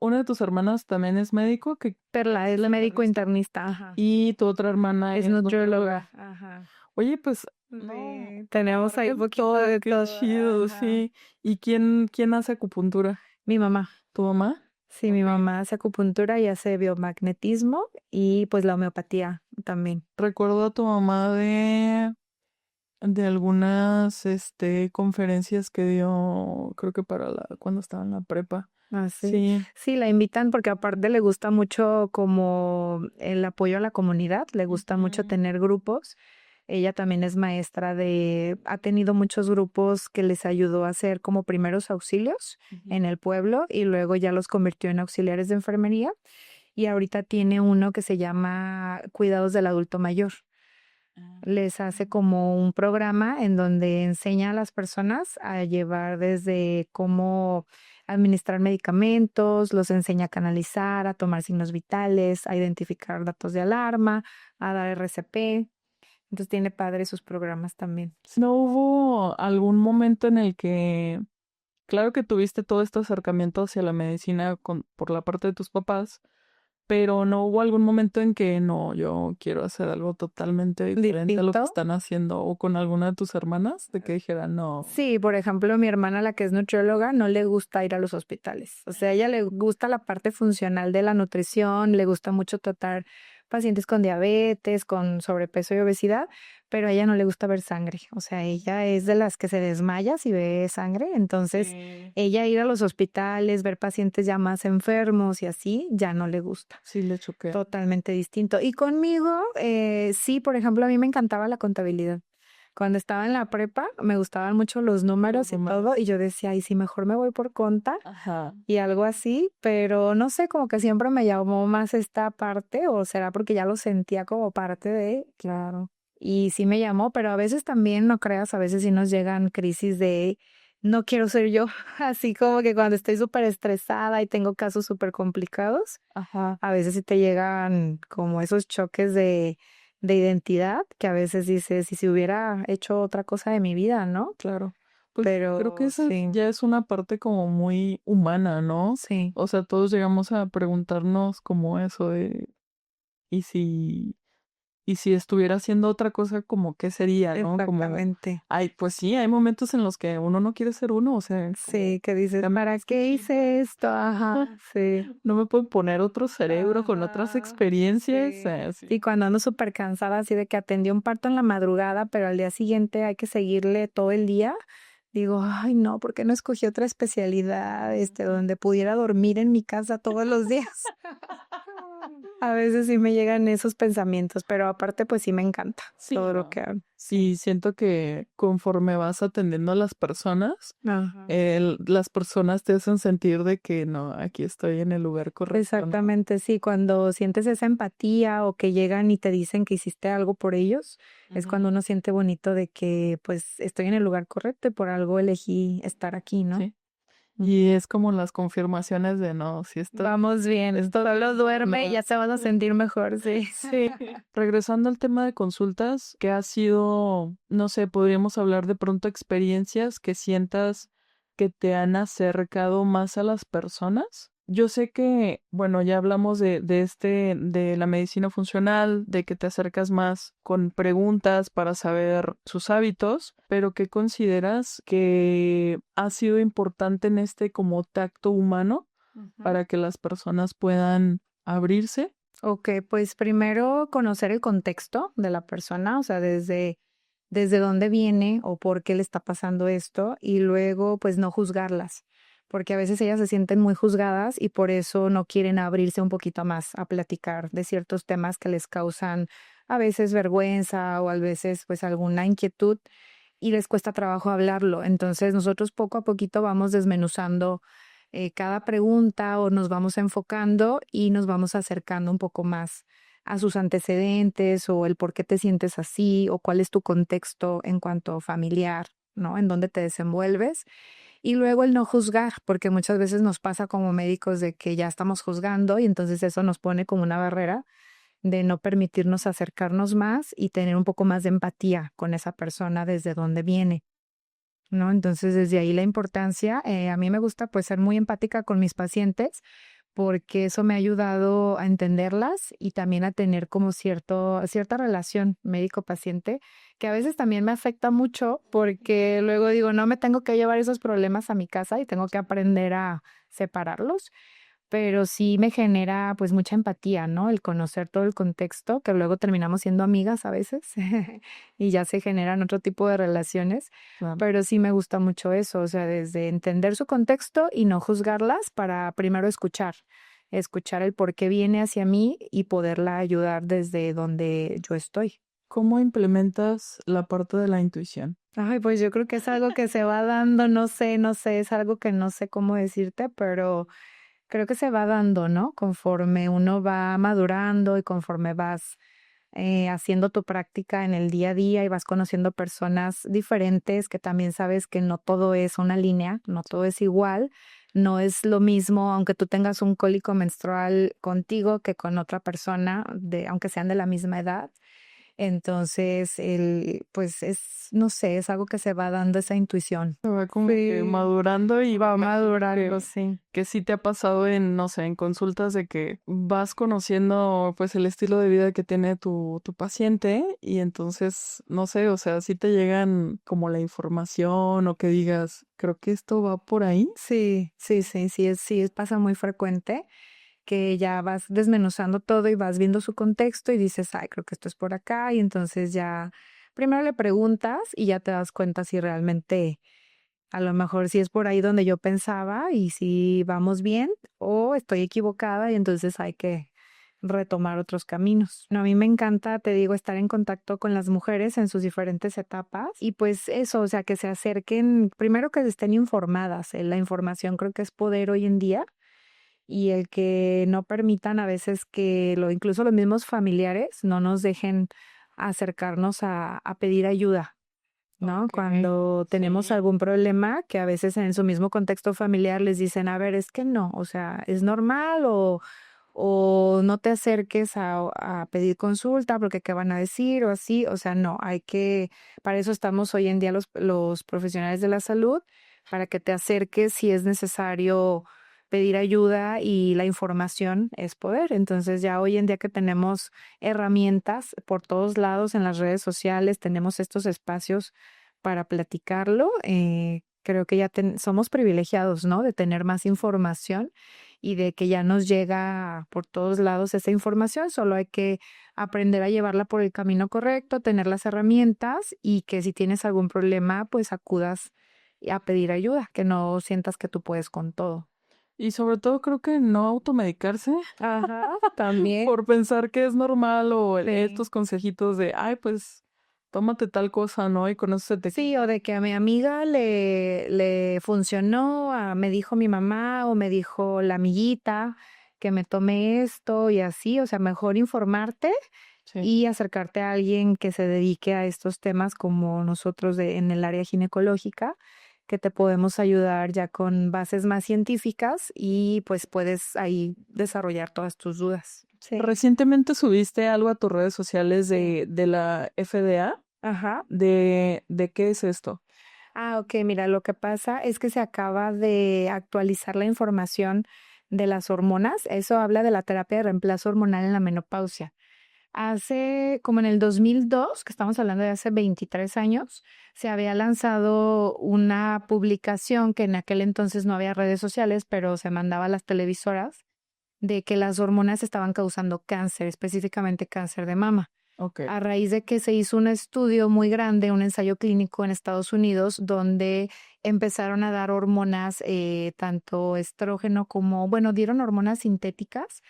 [SPEAKER 1] una de tus hermanas también es médico,
[SPEAKER 2] Perla es la médico internista, ajá.
[SPEAKER 1] y tu otra hermana
[SPEAKER 2] Es nutrióloga, ajá.
[SPEAKER 1] Oye, pues,
[SPEAKER 2] Sí,
[SPEAKER 1] no,
[SPEAKER 2] tenemos ahí un poquito de
[SPEAKER 1] qué
[SPEAKER 2] todo,
[SPEAKER 1] chido,
[SPEAKER 2] ajá.
[SPEAKER 1] sí. ¿Y quién hace acupuntura?
[SPEAKER 2] Mi mamá.
[SPEAKER 1] ¿Tu mamá?
[SPEAKER 2] Sí, mi mamá hace acupuntura y hace biomagnetismo y pues la homeopatía también.
[SPEAKER 1] Recuerdo a tu mamá de algunas conferencias que dio, creo que cuando estaba en la prepa.
[SPEAKER 2] Ah, sí.
[SPEAKER 1] Sí.
[SPEAKER 2] Sí, la invitan porque aparte le gusta mucho como el apoyo a la comunidad, le gusta mucho
[SPEAKER 1] Ujú.
[SPEAKER 2] tener grupos. Ella también es maestra ha tenido muchos grupos que les ayudó a hacer como primeros auxilios en el pueblo y luego ya los convirtió en auxiliares de enfermería y ahorita tiene uno que se llama Cuidados del Adulto Mayor. Les hace como un programa en donde enseña a las personas a llevar desde cómo administrar medicamentos, los enseña a canalizar, a tomar signos vitales, a identificar datos de alarma, a dar RCP. Entonces tiene padre sus programas también.
[SPEAKER 1] ¿No hubo algún momento en el que, claro que tuviste todo este acercamiento hacia la medicina por la parte de tus papás, pero no hubo algún momento en que no, yo quiero hacer algo totalmente diferente a lo que
[SPEAKER 2] ¿Distinto?
[SPEAKER 1] están haciendo, o con alguna de tus hermanas, de que dijeran, no,
[SPEAKER 2] Sí, por ejemplo, mi hermana, la que es nutrióloga, no le gusta ir a los hospitales. O sea, a ella le gusta la parte funcional de la nutrición, le gusta mucho tratar pacientes con diabetes, con sobrepeso y obesidad, pero a ella no le gusta ver sangre. O sea, ella es de las que se desmaya si ve sangre. Entonces, ella ir a los hospitales, ver pacientes ya más enfermos y así, ya no le gusta.
[SPEAKER 1] sí le choqué.
[SPEAKER 2] Totalmente distinto. Y conmigo, sí, por ejemplo, a mí me encantaba la contabilidad. Cuando estaba en la prepa, me gustaban mucho los números y todo, y yo decía, ay, sí, mejor me voy por conta
[SPEAKER 1] Ajá.
[SPEAKER 2] y algo así, pero no sé, como que siempre me llamó más esta parte, o será porque ya lo sentía como parte de, claro. Y sí me llamó, pero a veces también, no creas, a veces sí nos llegan crisis de, no quiero ser yo, así como que cuando estoy súper estresada y tengo casos súper complicados,
[SPEAKER 1] Ajá.
[SPEAKER 2] a veces sí te llegan como esos choques de identidad que a veces dices, y si hubiera hecho otra cosa de mi vida, ¿no?
[SPEAKER 1] Claro. Pues creo que
[SPEAKER 2] Pero
[SPEAKER 1] esa
[SPEAKER 2] sí,
[SPEAKER 1] ya es una parte como muy humana, ¿no?
[SPEAKER 2] sí,
[SPEAKER 1] O sea, todos llegamos a preguntarnos como eso de, ¿y si, y si estuviera haciendo otra cosa, como qué sería, ¿no? Como,
[SPEAKER 2] exactamente.
[SPEAKER 1] ay, pues sí, hay momentos en los que uno no quiere ser uno, o sea, como,
[SPEAKER 2] Sí, que dices,
[SPEAKER 1] ya me
[SPEAKER 2] ¿para qué hice esto? Ajá, sí.
[SPEAKER 1] no me puedo poner otro cerebro con otras
[SPEAKER 2] Ajá,
[SPEAKER 1] experiencias,
[SPEAKER 2] sí.
[SPEAKER 1] sí.
[SPEAKER 2] Sí, cuando ando súper cansada, así de que atendí un parto en la madrugada, pero al día siguiente hay que seguirle todo el día. Digo, ay, no, ¿por qué no escogí otra especialidad, donde pudiera dormir en mi casa todos los días? A veces sí me llegan esos pensamientos, pero aparte, pues sí me encanta
[SPEAKER 1] Sí,
[SPEAKER 2] todo lo
[SPEAKER 1] ¿no?
[SPEAKER 2] que hago.
[SPEAKER 1] Sí, siento que conforme vas atendiendo a las personas,
[SPEAKER 2] Ajá.
[SPEAKER 1] las personas te hacen sentir de que no, aquí estoy en el lugar correcto, ¿no?
[SPEAKER 2] Exactamente, sí, cuando sientes esa empatía o que llegan y te dicen que hiciste algo por ellos, es cuando uno siente bonito de que pues estoy en el lugar correcto y por algo elegí estar aquí, ¿no?
[SPEAKER 1] Sí. Y es como las confirmaciones de no, si estás,
[SPEAKER 2] Vamos bien,
[SPEAKER 1] estás
[SPEAKER 2] solo
[SPEAKER 1] bien,
[SPEAKER 2] duerme y
[SPEAKER 1] no.
[SPEAKER 2] ya te vas a sentir mejor, sí.
[SPEAKER 1] Sí. Regresando al tema de consultas, ¿qué ha sido, no sé, podríamos hablar de pronto experiencias que sientas que te han acercado más a las personas? Yo sé que, bueno, ya hablamos de la medicina funcional, de que te acercas más con preguntas para saber sus hábitos, pero ¿qué consideras que ha sido importante en este como tacto humano para que las personas puedan abrirse?
[SPEAKER 2] Ok, pues primero conocer el contexto de la persona, o sea, desde dónde viene o por qué le está pasando esto y luego pues no juzgarlas, porque a veces ellas se sienten muy juzgadas y por eso no quieren abrirse un poquito más a platicar de ciertos temas que les causan a veces vergüenza o a veces pues alguna inquietud y les cuesta trabajo hablarlo. Entonces nosotros poco a poquito vamos desmenuzando cada pregunta o nos vamos enfocando y nos vamos acercando un poco más a sus antecedentes o el por qué te sientes así o cuál es tu contexto en cuanto familiar, ¿no? En dónde te desenvuelves. Y luego el no juzgar, porque muchas veces nos pasa como médicos de que ya estamos juzgando y entonces eso nos pone como una barrera de no permitirnos acercarnos más y tener un poco más de empatía con esa persona desde donde viene. ¿No? Entonces, desde ahí la importancia, a mí me gusta pues ser muy empática con mis pacientes porque eso me ha ayudado a entenderlas y también a tener como cierta relación médico-paciente, que a veces también me afecta mucho porque luego digo, no me tengo que llevar esos problemas a mi casa y tengo que aprender a separarlos, pero sí me genera pues mucha empatía, ¿no? El conocer todo el contexto, que luego terminamos siendo amigas a veces y ya se generan otro tipo de relaciones,
[SPEAKER 1] Claro.
[SPEAKER 2] pero sí me gusta mucho eso, o sea, desde entender su contexto y no juzgarlas para primero escuchar el por qué viene hacia mí y poderla ayudar desde donde yo estoy.
[SPEAKER 1] ¿Cómo implementas la parte de la intuición?
[SPEAKER 2] Ay, pues yo creo que es algo que se va dando, no sé, es algo que no sé cómo decirte, pero creo que se va dando, ¿no? Conforme uno va madurando y conforme vas haciendo tu práctica en el día a día y vas conociendo personas diferentes, que también sabes que no todo es una línea, no todo es igual, no es lo mismo, aunque tú tengas un cólico menstrual contigo que con otra persona, aunque sean de la misma edad. Entonces, pues no sé, es algo que se va dando esa intuición.
[SPEAKER 1] Se va como que
[SPEAKER 2] Sí,
[SPEAKER 1] madurando y
[SPEAKER 2] va
[SPEAKER 1] me imagino
[SPEAKER 2] madurando, sí.
[SPEAKER 1] que sí te ha pasado en, no sé, en consultas de que vas conociendo pues el estilo de vida que tiene tu paciente y entonces, no sé, o sea, sí te llegan como la información o que digas, creo que esto va por ahí.
[SPEAKER 2] Sí, sí, sí, pasa muy frecuente que ya vas desmenuzando todo y vas viendo su contexto y dices, ay, creo que esto es por acá, y entonces ya primero le preguntas y ya te das cuenta si realmente a lo mejor sí es por ahí donde yo pensaba y si vamos bien o estoy equivocada y entonces hay que retomar otros caminos. No, a mí me encanta, te digo, estar en contacto con las mujeres en sus diferentes etapas y pues eso, o sea, que se acerquen, primero que estén informadas. La información creo que es poder hoy en día y el que no permitan a veces que incluso los mismos familiares no nos dejen acercarnos a pedir ayuda, ¿no?
[SPEAKER 1] Ok,
[SPEAKER 2] Cuando tenemos
[SPEAKER 1] sí.
[SPEAKER 2] algún problema, que a veces en su mismo contexto familiar les dicen, a ver, es que no, o sea, es normal o no te acerques a pedir consulta porque qué van a decir o así, o sea, no, para eso estamos hoy en día los profesionales de la salud, para que te acerques si es necesario pedir ayuda y la información es poder. Entonces ya hoy en día que tenemos herramientas por todos lados en las redes sociales, tenemos estos espacios para platicarlo, creo que ya somos privilegiados, ¿no? De tener más información y de que ya nos llega por todos lados esa información, solo hay que aprender a llevarla por el camino correcto, tener las herramientas y que si tienes algún problema, pues acudas a pedir ayuda, que no sientas que tú puedes con todo.
[SPEAKER 1] Y sobre todo creo que no automedicarse
[SPEAKER 2] Ajá, también.
[SPEAKER 1] por pensar que es normal o
[SPEAKER 2] Sí.
[SPEAKER 1] estos consejitos de, ay, pues tómate tal cosa, ¿no? Y con eso se te
[SPEAKER 2] Sí,
[SPEAKER 1] quita.
[SPEAKER 2] o de que a mi amiga le funcionó, me dijo mi mamá o me dijo la amiguita que me tome esto y así, o sea, mejor informarte
[SPEAKER 1] Sí.
[SPEAKER 2] y acercarte a alguien que se dedique a estos temas como nosotros en el área ginecológica, que te podemos ayudar ya con bases más científicas y pues puedes ahí desarrollar todas tus dudas. Sí,
[SPEAKER 1] Recientemente subiste algo a tus redes sociales
[SPEAKER 2] sí.
[SPEAKER 1] de la FDA.
[SPEAKER 2] Ajá.
[SPEAKER 1] De qué es esto?
[SPEAKER 2] Ah, ok, mira, lo que pasa es que se acaba de actualizar la información de las hormonas. Eso habla de la terapia de reemplazo hormonal en la menopausia. Hace, como en el 2002, que estamos hablando de hace 23 años, se había lanzado una publicación que en aquel entonces no había redes sociales, pero se mandaba a las televisoras de que las hormonas estaban causando cáncer, específicamente cáncer de mama.
[SPEAKER 1] Ok.
[SPEAKER 2] A raíz de que se hizo un estudio muy grande, un ensayo clínico en Estados Unidos, donde empezaron a dar hormonas, tanto estrógeno como, bueno, dieron hormonas sintéticas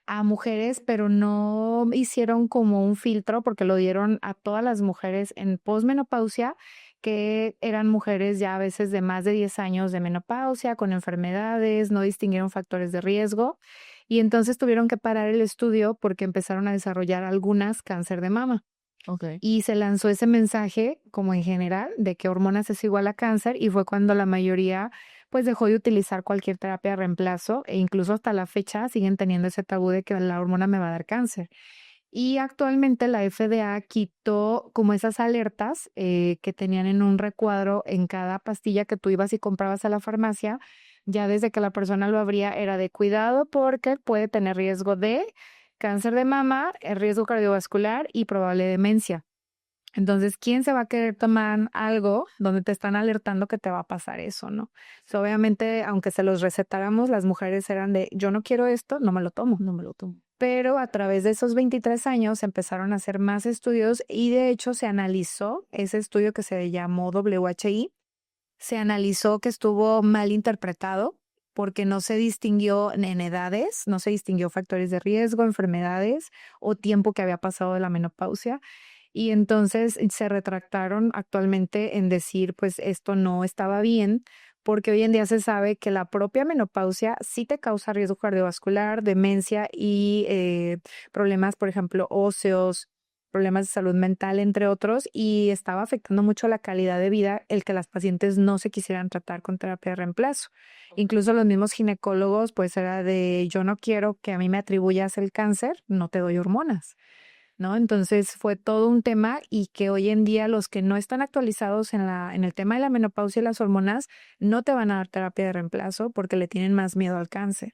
[SPEAKER 2] a mujeres, pero no hicieron como un filtro porque lo dieron a todas las mujeres en posmenopausia, que eran mujeres ya a veces de más de 10 años de menopausia, con enfermedades, no distinguieron factores de riesgo y entonces tuvieron que parar el estudio porque empezaron a desarrollar algunas cáncer de mama.
[SPEAKER 1] Ok.
[SPEAKER 2] Y se lanzó ese mensaje, como en general, de que hormonas es igual a cáncer, y fue cuando la mayoría pues dejó de utilizar cualquier terapia de reemplazo, e incluso hasta la fecha siguen teniendo ese tabú de que la hormona me va a dar cáncer. Y actualmente la FDA quitó como esas alertas que tenían en un recuadro en cada pastilla que tú ibas y comprabas a la farmacia, Ya desde que la persona lo abría era de cuidado porque puede tener riesgo de cáncer de mama, riesgo cardiovascular y probable demencia. Entonces, ¿quién se va a querer tomar algo donde te están alertando que te va a pasar eso, no? So, obviamente, aunque se los recetáramos, las mujeres eran de, yo no quiero esto, no me lo tomo.
[SPEAKER 1] No me lo tomo.
[SPEAKER 2] Pero a través de esos 23 años empezaron a hacer más estudios y de hecho se analizó ese estudio que se llamó WHI, se analizó que estuvo mal interpretado porque no se distinguió en edades, no se distinguió factores de riesgo, enfermedades o tiempo que había pasado de la menopausia. Y entonces se retractaron actualmente en decir, pues esto no estaba bien, porque hoy en día se sabe que la propia menopausia sí te causa riesgo cardiovascular, demencia y problemas, por ejemplo, óseos, problemas de salud mental, entre otros, y estaba afectando mucho la calidad de vida el que las pacientes no se quisieran tratar con terapia de reemplazo. Incluso los mismos ginecólogos, pues era de, yo no quiero que a mí me atribuyas el cáncer, no te doy hormonas. ¿No? Entonces fue todo un tema y que hoy en día los que no están actualizados en el tema de la menopausia y las hormonas no te van a dar terapia de reemplazo porque le tienen más miedo al cáncer,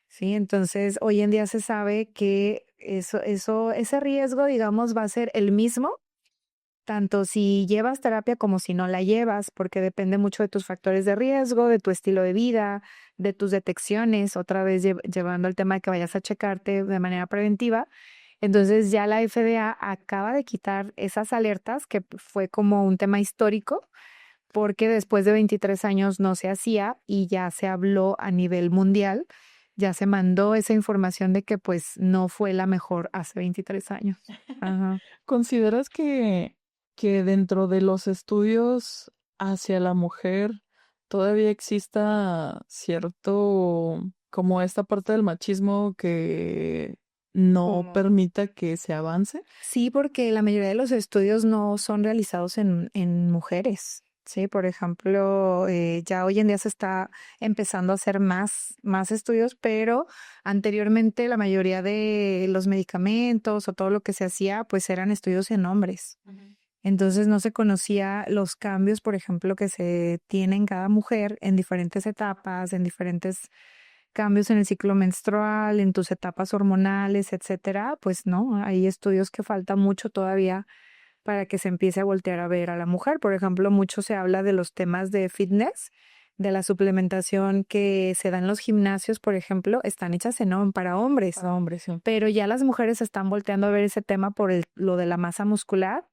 [SPEAKER 2] ¿sí? Entonces hoy en día se sabe que ese riesgo, digamos, va a ser el mismo, tanto si llevas terapia como si no la llevas, porque depende mucho de tus factores de riesgo, de tu estilo de vida, de tus detecciones, otra vez llevando el tema de que vayas a checarte de manera preventiva. Entonces ya la FDA acaba de quitar esas alertas, que fue como un tema histórico, porque después de 23 años no se hacía y ya se habló a nivel mundial, ya se mandó esa información de que pues no fue la mejor hace 23 años. Ajá.
[SPEAKER 1] ¿Consideras que dentro de los estudios hacia la mujer todavía exista cierto, como esta parte del machismo que no
[SPEAKER 2] Como
[SPEAKER 1] permita que se avance?
[SPEAKER 2] Sí, porque la mayoría de los estudios no son realizados en mujeres. Sí, por ejemplo, ya hoy en día se está empezando a hacer más estudios, pero anteriormente la mayoría de los medicamentos o todo lo que se hacía, pues eran estudios en hombres. Entonces no se conocía los cambios, por ejemplo, que se tiene en cada mujer en diferentes etapas, en diferentes cambios en el ciclo menstrual, en tus etapas hormonales, etcétera. Pues no, hay estudios que falta mucho todavía para que se empiece a voltear a ver a la mujer. Por ejemplo, mucho se habla de los temas de fitness, de la suplementación que se da en los gimnasios, por ejemplo, están hechas para hombres,
[SPEAKER 1] Para hombres, sí.
[SPEAKER 2] pero ya las mujeres están volteando a ver ese tema por lo de la masa muscular,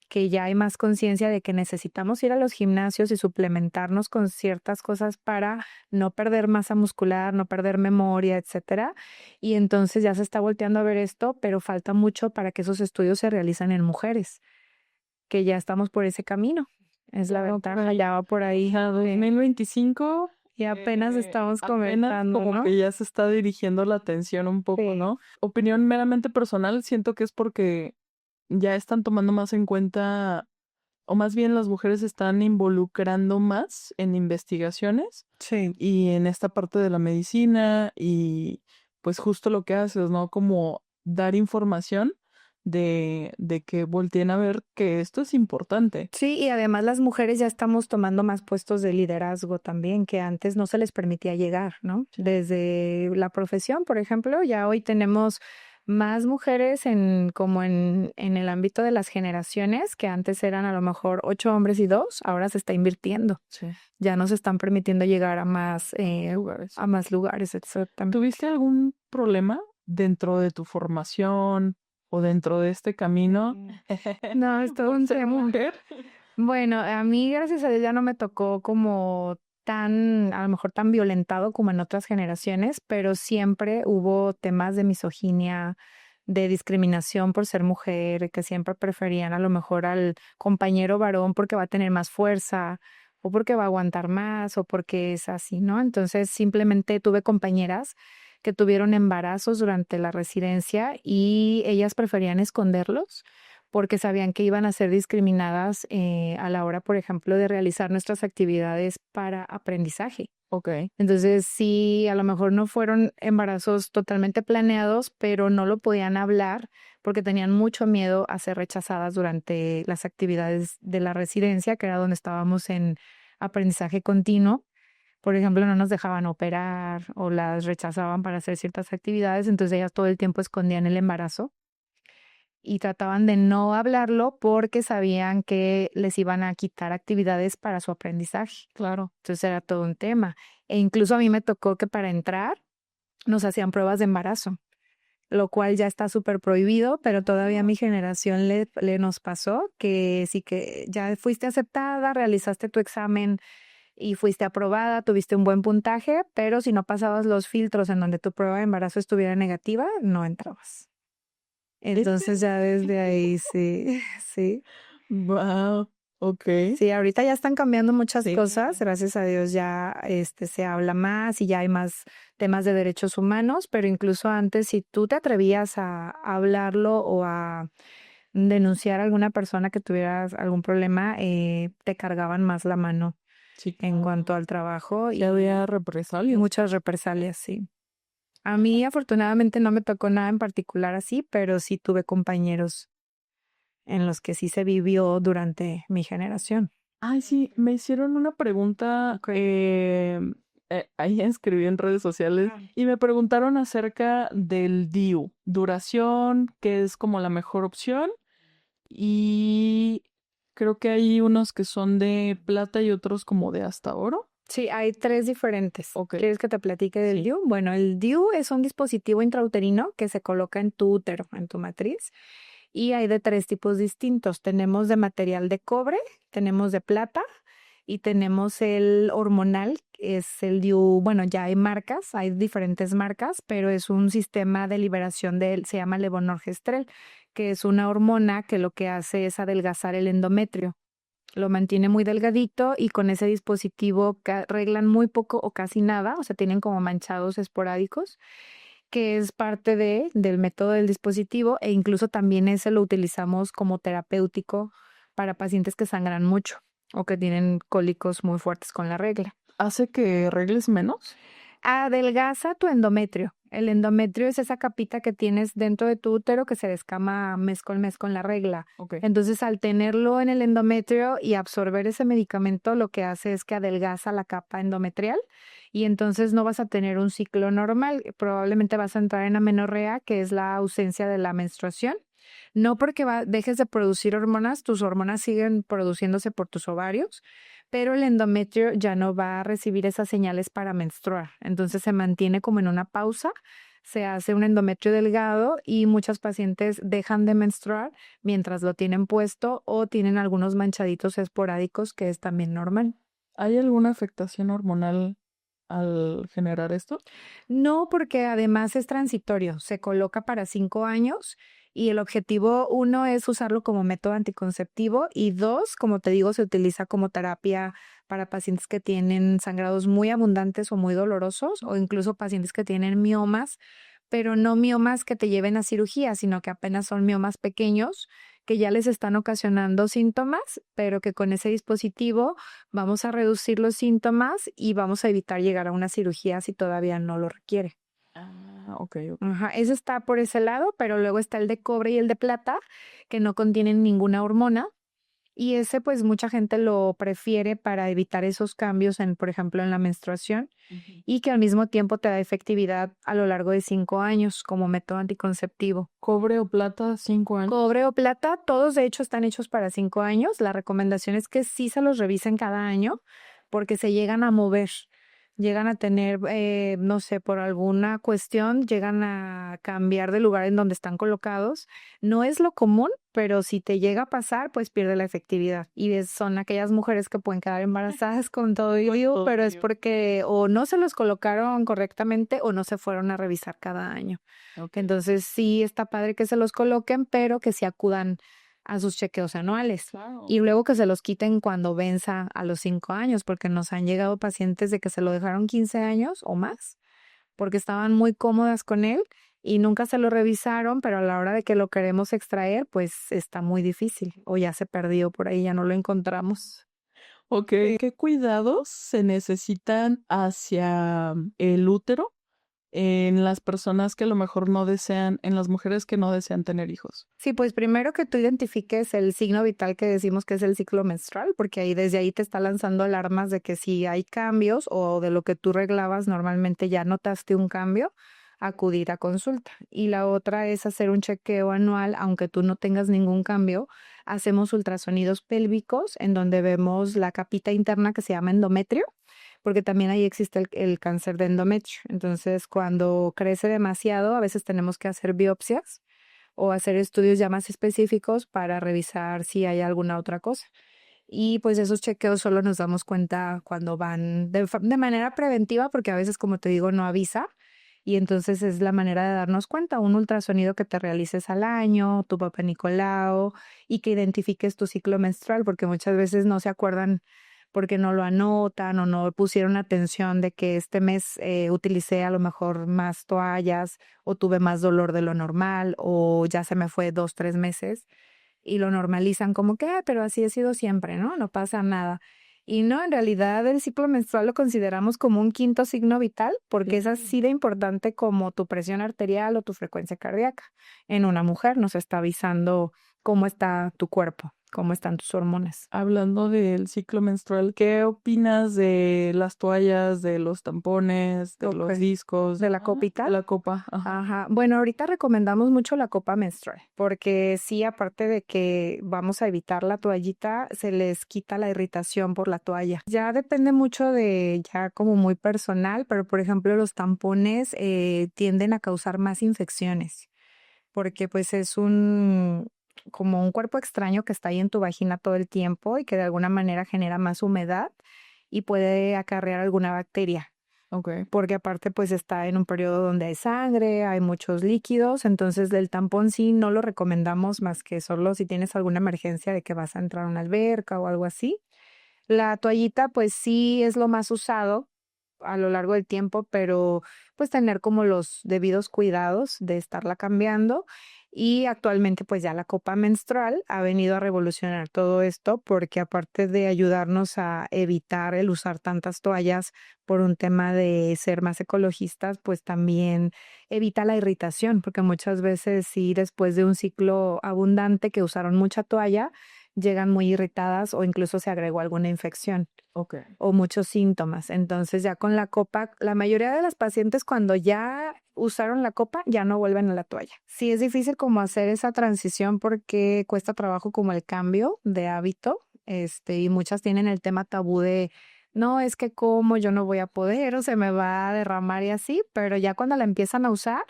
[SPEAKER 2] que ya hay más conciencia de que necesitamos ir a los gimnasios y suplementarnos con ciertas cosas para no perder masa muscular, no perder memoria, etcétera. Y entonces ya se está volteando a ver esto, pero falta mucho para que esos estudios se realicen en mujeres, que ya estamos por ese camino. Es la
[SPEAKER 1] Ya va por
[SPEAKER 2] ventaja,
[SPEAKER 1] ahí.
[SPEAKER 2] ya va por
[SPEAKER 1] O
[SPEAKER 2] ahí.
[SPEAKER 1] sea,
[SPEAKER 2] Sí.
[SPEAKER 1] 2025,
[SPEAKER 2] Y apenas estamos
[SPEAKER 1] apenas
[SPEAKER 2] comenzando,
[SPEAKER 1] como
[SPEAKER 2] ¿no?
[SPEAKER 1] que ya se está dirigiendo la atención un poco,
[SPEAKER 2] Sí.
[SPEAKER 1] ¿no? Opinión meramente personal, siento que es porque ya están tomando más en cuenta, o más bien las mujeres se están involucrando más en investigaciones
[SPEAKER 2] Sí.
[SPEAKER 1] y en esta parte de la medicina y pues justo lo que haces, ¿no? Como dar información de que volteen a ver que esto es importante.
[SPEAKER 2] Sí, y además las mujeres ya estamos tomando más puestos de liderazgo también, que antes no se les permitía llegar, ¿no?
[SPEAKER 1] Sí.
[SPEAKER 2] Desde la profesión, por ejemplo, ya hoy tenemos más mujeres en el ámbito de las generaciones, que antes eran a lo mejor 8 hombres y 2, ahora se está invirtiendo.
[SPEAKER 1] Sí.
[SPEAKER 2] Ya nos están permitiendo llegar
[SPEAKER 1] Lugares.
[SPEAKER 2] a más lugares, exactamente.
[SPEAKER 1] ¿Tuviste algún problema dentro de tu formación o dentro de este camino
[SPEAKER 2] No, es todo
[SPEAKER 1] por
[SPEAKER 2] un
[SPEAKER 1] ser
[SPEAKER 2] tema.
[SPEAKER 1] mujer?
[SPEAKER 2] Bueno, a mí, gracias a Dios, ya no me tocó como a lo mejor tan violentado como en otras generaciones, pero siempre hubo temas de misoginia, de discriminación por ser mujer, que siempre preferían a lo mejor al compañero varón porque va a tener más fuerza, o porque va a aguantar más, o porque es así, ¿no? Entonces, simplemente tuve compañeras que tuvieron embarazos durante la residencia y ellas preferían esconderlos porque sabían que iban a ser discriminadas a la hora, por ejemplo, de realizar nuestras actividades para aprendizaje.
[SPEAKER 1] Ok.
[SPEAKER 2] Entonces, sí, a lo mejor no fueron embarazos totalmente planeados, pero no lo podían hablar porque tenían mucho miedo a ser rechazadas durante las actividades de la residencia, que era donde estábamos en aprendizaje continuo, Por ejemplo, no nos dejaban operar o las rechazaban para hacer ciertas actividades, entonces ellas todo el tiempo escondían el embarazo y trataban de no hablarlo porque sabían que les iban a quitar actividades para su aprendizaje.
[SPEAKER 1] Claro.
[SPEAKER 2] Entonces era todo un tema. E incluso a mí me tocó que para entrar nos hacían pruebas de embarazo, lo cual ya está súper prohibido, pero todavía a mi generación le nos pasó que sí que ya fuiste aceptada, realizaste tu examen y fuiste aprobada, tuviste un buen puntaje, pero si no pasabas los filtros en donde tu prueba de embarazo estuviera negativa, no entrabas. Entonces ya desde ahí sí, sí.
[SPEAKER 1] Wow, ok.
[SPEAKER 2] Sí, ahorita ya están cambiando muchas
[SPEAKER 1] Sí.
[SPEAKER 2] cosas, gracias a Dios ya se habla más y ya hay más temas de derechos humanos, pero incluso antes si tú te atrevías a hablarlo o a denunciar a alguna persona que tuviera algún problema, te cargaban más la mano
[SPEAKER 1] Sí,
[SPEAKER 2] en
[SPEAKER 1] claro.
[SPEAKER 2] cuanto al trabajo
[SPEAKER 1] Y había represalias.
[SPEAKER 2] muchas represalias, sí. A mí afortunadamente no me tocó nada en particular así, pero sí tuve compañeros en los que sí se vivió durante mi generación.
[SPEAKER 1] Ay, sí, me hicieron una pregunta,
[SPEAKER 2] Ok.
[SPEAKER 1] ahí escribí en redes sociales y me preguntaron acerca del DIU, duración, que es como la mejor opción, y creo que hay unos que son de plata y otros como de hasta oro.
[SPEAKER 2] Sí, hay 3 diferentes.
[SPEAKER 1] Ok.
[SPEAKER 2] ¿Quieres que te platique del
[SPEAKER 1] Sí.
[SPEAKER 2] DIU? Bueno, el DIU es un dispositivo intrauterino que se coloca en tu útero, en tu matriz, y hay de 3 tipos distintos. Tenemos de material de cobre, tenemos de plata y tenemos el hormonal, que es el DIU. Bueno, ya hay marcas, hay diferentes marcas, pero es un sistema de liberación se llama levonorgestrel, que es una hormona que lo que hace es adelgazar el endometrio. Lo mantiene muy delgadito y con ese dispositivo arreglan muy poco o casi nada, o sea, tienen como manchados esporádicos, que es parte del método del dispositivo e incluso también ese lo utilizamos como terapéutico para pacientes que sangran mucho o que tienen cólicos muy fuertes con la regla.
[SPEAKER 1] ¿Hace que regles menos?
[SPEAKER 2] Adelgaza tu endometrio. El endometrio es esa capita que tienes dentro de tu útero que se descama mes con la regla.
[SPEAKER 1] Ok.
[SPEAKER 2] Entonces, al tenerlo en el endometrio y absorber ese medicamento, lo que hace es que adelgaza la capa endometrial y entonces no vas a tener un ciclo normal. Probablemente vas a entrar en amenorrea, que es la ausencia de la menstruación. No porque dejes de producir hormonas, tus hormonas siguen produciéndose por tus ovarios, pero el endometrio ya no va a recibir esas señales para menstruar. Entonces se mantiene como en una pausa, se hace un endometrio delgado y muchas pacientes dejan de menstruar mientras lo tienen puesto o tienen algunos manchaditos esporádicos, que es también normal.
[SPEAKER 1] ¿Hay alguna afectación hormonal al generar esto?
[SPEAKER 2] No, porque además es transitorio, se coloca para 5 años y el objetivo, uno, es usarlo como método anticonceptivo y dos, como te digo, se utiliza como terapia para pacientes que tienen sangrados muy abundantes o muy dolorosos o incluso pacientes que tienen miomas, pero no miomas que te lleven a cirugía, sino que apenas son miomas pequeños que ya les están ocasionando síntomas, pero que con ese dispositivo vamos a reducir los síntomas y vamos a evitar llegar a una cirugía si todavía no lo requiere.
[SPEAKER 1] Ah, ok, ok.
[SPEAKER 2] Ajá, ese está por ese lado, pero luego está el de cobre y el de plata, que no contienen ninguna hormona. Y ese, pues, mucha gente lo prefiere para evitar esos cambios en, por ejemplo, en la menstruación
[SPEAKER 1] Ujú.
[SPEAKER 2] y que al mismo tiempo te da efectividad a lo largo de 5 años como método anticonceptivo.
[SPEAKER 1] Cobre o plata, 5 años.
[SPEAKER 2] Cobre o plata, todos de hecho están hechos para 5 años. La recomendación es que sí se los revisen cada año porque se llegan a mover, llegan a tener, no sé, por alguna cuestión, llegan a cambiar de lugar en donde están colocados. No es lo común, pero si te llega a pasar, pues pierde la efectividad. Y son aquellas mujeres que pueden quedar embarazadas con todo ello, pero es porque o no se los colocaron correctamente o no se fueron a revisar cada año.
[SPEAKER 1] Ok.
[SPEAKER 2] Entonces sí está padre que se los coloquen, pero que sí acudan a sus chequeos anuales.
[SPEAKER 1] Claro.
[SPEAKER 2] Y luego que se los quiten cuando venza a los 5 años, porque nos han llegado pacientes de que se lo dejaron 15 años o más, porque estaban muy cómodas con él y nunca se lo revisaron, pero a la hora de que lo queremos extraer, pues está muy difícil o ya se perdió por ahí, ya no lo encontramos.
[SPEAKER 1] Ok, ¿qué cuidados se necesitan hacia el útero en las personas que a lo mejor no desean, en las mujeres que no desean tener hijos?
[SPEAKER 2] Sí, pues primero que tú identifiques el signo vital que decimos que es el ciclo menstrual, porque ahí desde ahí te está lanzando alarmas de que si hay cambios o de lo que tú reglabas normalmente ya notaste un cambio, acudir a consulta. Y la otra es hacer un chequeo anual, aunque tú no tengas ningún cambio, hacemos ultrasonidos pélvicos en donde vemos la capita interna que se llama endometrio, porque también ahí existe el cáncer de endometrio. Entonces, cuando crece demasiado, a veces tenemos que hacer biopsias o hacer estudios ya más específicos para revisar si hay alguna otra cosa. Y pues esos chequeos solo nos damos cuenta cuando van de manera preventiva, porque a veces, como te digo, no avisa. Y entonces es la manera de darnos cuenta, un ultrasonido que te realices al año, tu papá Nicolau, y que identifiques tu ciclo menstrual, porque muchas veces no se acuerdan porque no lo anotan o no pusieron atención de que este mes utilicé a lo mejor más toallas o tuve más dolor de lo normal o ya se me fue 2, 3 meses y lo normalizan como que, pero así ha sido siempre, ¿no? No pasa nada. Y no, en realidad el ciclo menstrual lo consideramos como un quinto signo vital porque es así de importante como tu presión arterial o tu frecuencia cardíaca. En una mujer nos está avisando cómo está tu cuerpo, cómo están tus hormonas.
[SPEAKER 1] Hablando del ciclo menstrual, ¿qué opinas de las toallas, de los tampones, de los
[SPEAKER 2] Ok.
[SPEAKER 1] discos,
[SPEAKER 2] ¿De la
[SPEAKER 1] de
[SPEAKER 2] copita?
[SPEAKER 1] la copa? Ajá.
[SPEAKER 2] Ajá. Bueno, ahorita recomendamos mucho la copa menstrual, porque sí, aparte de que vamos a evitar la toallita, se les quita la irritación por la toalla. Ya depende mucho de, ya como muy personal, pero por ejemplo los tampones tienden a causar más infecciones, porque pues es como un cuerpo extraño que está ahí en tu vagina todo el tiempo y que de alguna manera genera más humedad y puede acarrear alguna bacteria
[SPEAKER 1] Ok.
[SPEAKER 2] porque aparte pues está en un periodo donde hay sangre, hay muchos líquidos, entonces del tampón sí no lo recomendamos más que solo si tienes alguna emergencia de que vas a entrar a una alberca o algo así. La toallita pues sí es lo más usado a lo largo del tiempo, pero pues tener como los debidos cuidados de estarla cambiando. Y actualmente pues ya la copa menstrual ha venido a revolucionar todo esto porque aparte de ayudarnos a evitar el usar tantas toallas por un tema de ser más ecologistas, pues también evita la irritación, porque muchas veces sí después de un ciclo abundante que usaron mucha toalla, llegan muy irritadas o incluso se agregó alguna infección
[SPEAKER 1] Ok.
[SPEAKER 2] o muchos síntomas. Entonces ya con la copa, la mayoría de las pacientes cuando ya usaron la copa ya no vuelven a la toalla. Sí es difícil como hacer esa transición porque cuesta trabajo como el cambio de hábito, y muchas tienen el tema tabú de no, es que como yo no voy a poder o se me va a derramar y así, pero ya cuando la empiezan a usar,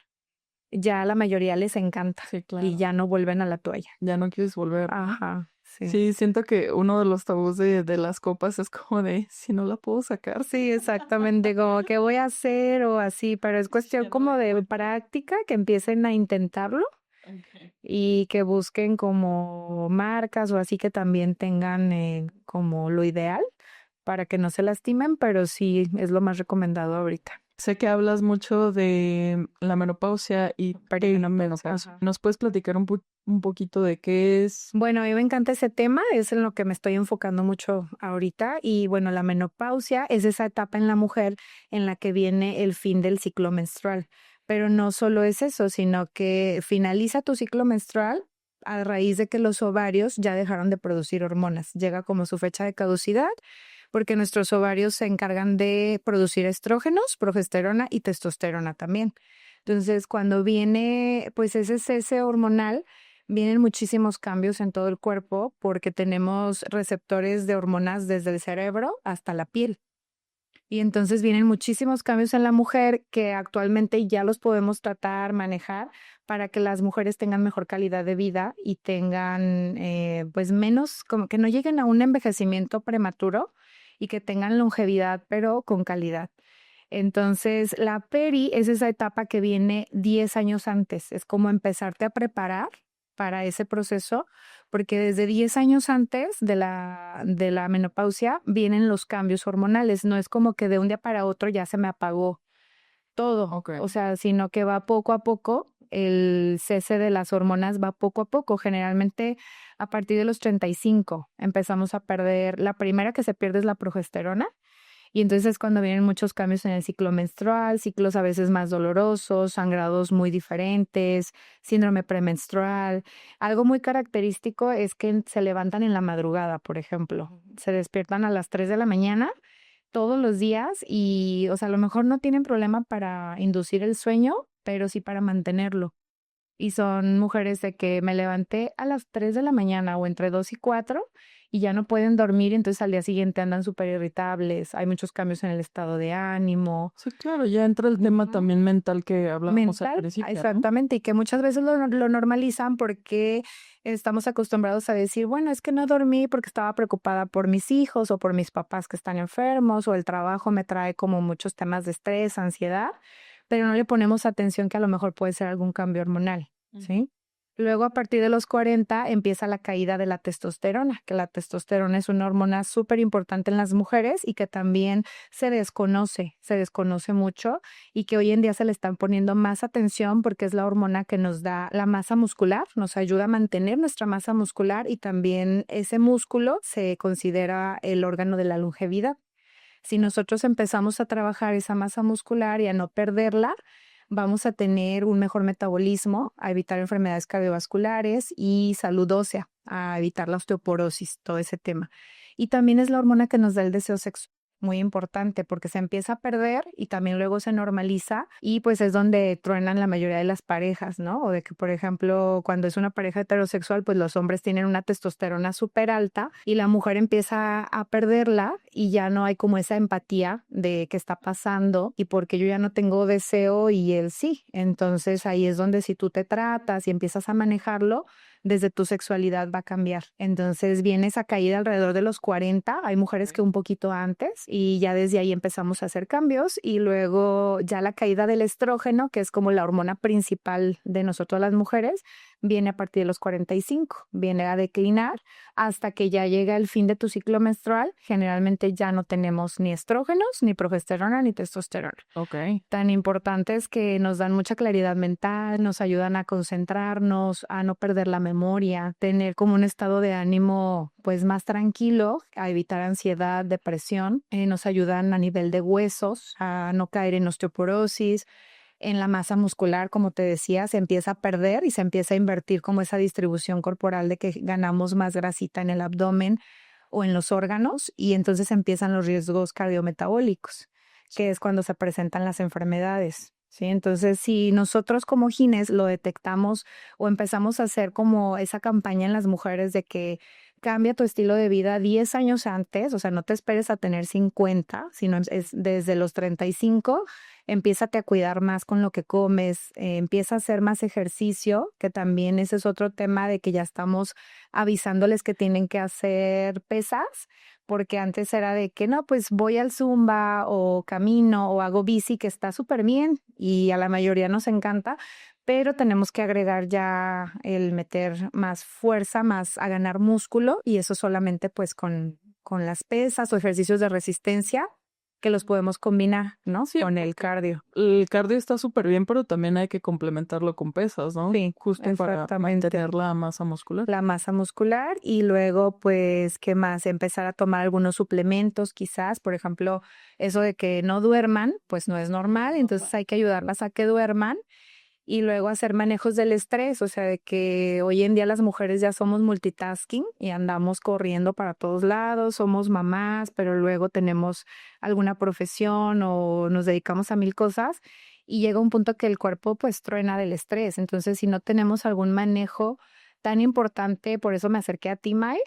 [SPEAKER 2] ya la mayoría les encanta
[SPEAKER 1] Sí,
[SPEAKER 2] y
[SPEAKER 1] claro.
[SPEAKER 2] ya no vuelven a la toalla.
[SPEAKER 1] Ya no quieres volver.
[SPEAKER 2] Ajá, sí.
[SPEAKER 1] Sí, siento que uno de los tabús de las copas es como de si no la puedo sacar.
[SPEAKER 2] Sí, exactamente, como qué voy a hacer o así, pero es cuestión
[SPEAKER 1] Ya no
[SPEAKER 2] como
[SPEAKER 1] la
[SPEAKER 2] de
[SPEAKER 1] encuentro.
[SPEAKER 2] práctica, que empiecen a intentarlo
[SPEAKER 1] Ok.
[SPEAKER 2] y que busquen como marcas o así que también tengan como lo ideal para que no se lastimen, pero sí es lo más recomendado ahorita.
[SPEAKER 1] Sé que hablas mucho de la menopausia y
[SPEAKER 2] Perimenopausia.
[SPEAKER 1] perimenopausia. ¿Nos puedes platicar un poquito de qué es?
[SPEAKER 2] Bueno, a mí me encanta ese tema, es en lo que me estoy enfocando mucho ahorita y bueno, la menopausia es esa etapa en la mujer en la que viene el fin del ciclo menstrual, pero no solo es eso, sino que finaliza tu ciclo menstrual a raíz de que los ovarios ya dejaron de producir hormonas, llega como su fecha de caducidad porque nuestros ovarios se encargan de producir estrógenos, progesterona y testosterona también. Entonces, cuando viene pues ese cese hormonal, vienen muchísimos cambios en todo el cuerpo porque tenemos receptores de hormonas desde el cerebro hasta la piel. Y entonces vienen muchísimos cambios en la mujer que actualmente ya los podemos tratar, manejar para que las mujeres tengan mejor calidad de vida y tengan pues menos, como que no lleguen a un envejecimiento prematuro y que tengan longevidad, pero con calidad. Entonces, la peri es esa etapa que viene 10 años antes, es como empezarte a preparar para ese proceso, porque desde 10 años antes de la menopausia vienen los cambios hormonales, no es como que de un día para otro ya se me apagó todo,
[SPEAKER 1] Ok.
[SPEAKER 2] o sea, sino que va poco a poco, el cese de las hormonas va poco a poco, generalmente a partir de los 35 empezamos a perder, la primera que se pierde es la progesterona, Y entonces es cuando vienen muchos cambios en el ciclo menstrual, ciclos a veces más dolorosos, sangrados muy diferentes, síndrome premenstrual. Algo muy característico es que se levantan en la madrugada, por ejemplo. Se despiertan a las 3 de la mañana todos los días y, o sea, a lo mejor no tienen problema para inducir el sueño, pero sí para mantenerlo. Y son mujeres de que me levanté a las 3 de la mañana o entre 2 y 4 y ya no pueden dormir, entonces al día siguiente andan súper irritables, hay muchos cambios en el estado de ánimo.
[SPEAKER 1] Sí, claro, ya entra el tema
[SPEAKER 2] Ujú.
[SPEAKER 1] también mental que hablábamos al
[SPEAKER 2] Mental,
[SPEAKER 1] principio, ¿no?
[SPEAKER 2] exactamente, y que muchas veces lo normalizan porque estamos acostumbrados a decir, bueno, es que no dormí porque estaba preocupada por mis hijos o por mis papás que están enfermos o el trabajo me trae como muchos temas de estrés, ansiedad, pero no le ponemos atención que a lo mejor puede ser algún cambio hormonal,
[SPEAKER 1] Ujú.
[SPEAKER 2] ¿sí? Luego, a partir de los 40 empieza la caída de la testosterona, que la testosterona es una hormona súper importante en las mujeres y que también se desconoce mucho y que hoy en día se le están poniendo más atención porque es la hormona que nos da la masa muscular, nos ayuda a mantener nuestra masa muscular y también ese músculo se considera el órgano de la longevidad. Si nosotros empezamos a trabajar esa masa muscular y a no perderla, vamos a tener un mejor metabolismo, a evitar enfermedades cardiovasculares y salud ósea, a evitar la osteoporosis, todo ese tema. Y también es la hormona que nos da el deseo sexual. Muy importante porque se empieza a perder y también luego se normaliza y pues es donde truenan la mayoría de las parejas, ¿no? O de que, por ejemplo, cuando es una pareja heterosexual, pues los hombres tienen una testosterona súper alta y la mujer empieza a perderla y ya no hay como esa empatía de qué está pasando y porque yo ya no tengo deseo y él sí. Entonces ahí es donde si tú te tratas y empiezas a manejarlo, desde tu sexualidad va a cambiar. Entonces viene esa caída alrededor de los 40, hay mujeres que un poquito antes y ya desde ahí empezamos a hacer cambios y luego ya la caída del estrógeno, que es como la hormona principal de nosotros las mujeres, viene a partir de los 45, viene a declinar hasta que ya llega el fin de tu ciclo menstrual. Generalmente ya no tenemos ni estrógenos, ni progesterona, ni testosterona.
[SPEAKER 1] Ok.
[SPEAKER 2] Tan importantes que nos dan mucha claridad mental, nos ayudan a concentrarnos, a no perder la memoria, tener como un estado de ánimo pues más tranquilo, a evitar ansiedad, depresión, nos ayudan a nivel de huesos, a no caer en osteoporosis, en la masa muscular, como te decía, se empieza a perder y se empieza a invertir como esa distribución corporal de que ganamos más grasita en el abdomen o en los órganos y entonces empiezan los riesgos cardiometabólicos, que es cuando se presentan las enfermedades. ¿Sí? Entonces, si nosotros como gines lo detectamos o empezamos a hacer como esa campaña en las mujeres de que cambia tu estilo de vida 10 años antes, o sea, no te esperes a tener 50, sino es desde los 35, empiézate a cuidar más con lo que comes, empieza a hacer más ejercicio, que también ese es otro tema de que ya estamos avisándoles que tienen que hacer pesas, porque antes era de que no, pues voy al Zumba o camino o hago bici, que está súper bien y a la mayoría nos encanta, pero tenemos que agregar ya el meter más fuerza, más a ganar músculo y eso solamente pues con las pesas o ejercicios de resistencia que los podemos combinar, ¿no?
[SPEAKER 1] Sí,
[SPEAKER 2] Con el
[SPEAKER 1] porque
[SPEAKER 2] cardio.
[SPEAKER 1] el cardio está súper bien, pero también hay que complementarlo con pesas, ¿no?
[SPEAKER 2] Sí,
[SPEAKER 1] Justo para
[SPEAKER 2] exactamente.
[SPEAKER 1] mantener la masa muscular.
[SPEAKER 2] La masa muscular y luego, pues, ¿qué más? Empezar a tomar algunos suplementos, quizás, por ejemplo, eso de que no duerman, pues no es normal, entonces hay que ayudarlas a que duerman y luego hacer manejos del estrés, o sea, de que hoy en día las mujeres ya somos multitasking y andamos corriendo para todos lados, somos mamás, pero luego tenemos alguna profesión o nos dedicamos a mil cosas y llega un punto que el cuerpo pues truena del estrés. Entonces, si no tenemos algún manejo tan importante, por eso me acerqué a ti, May,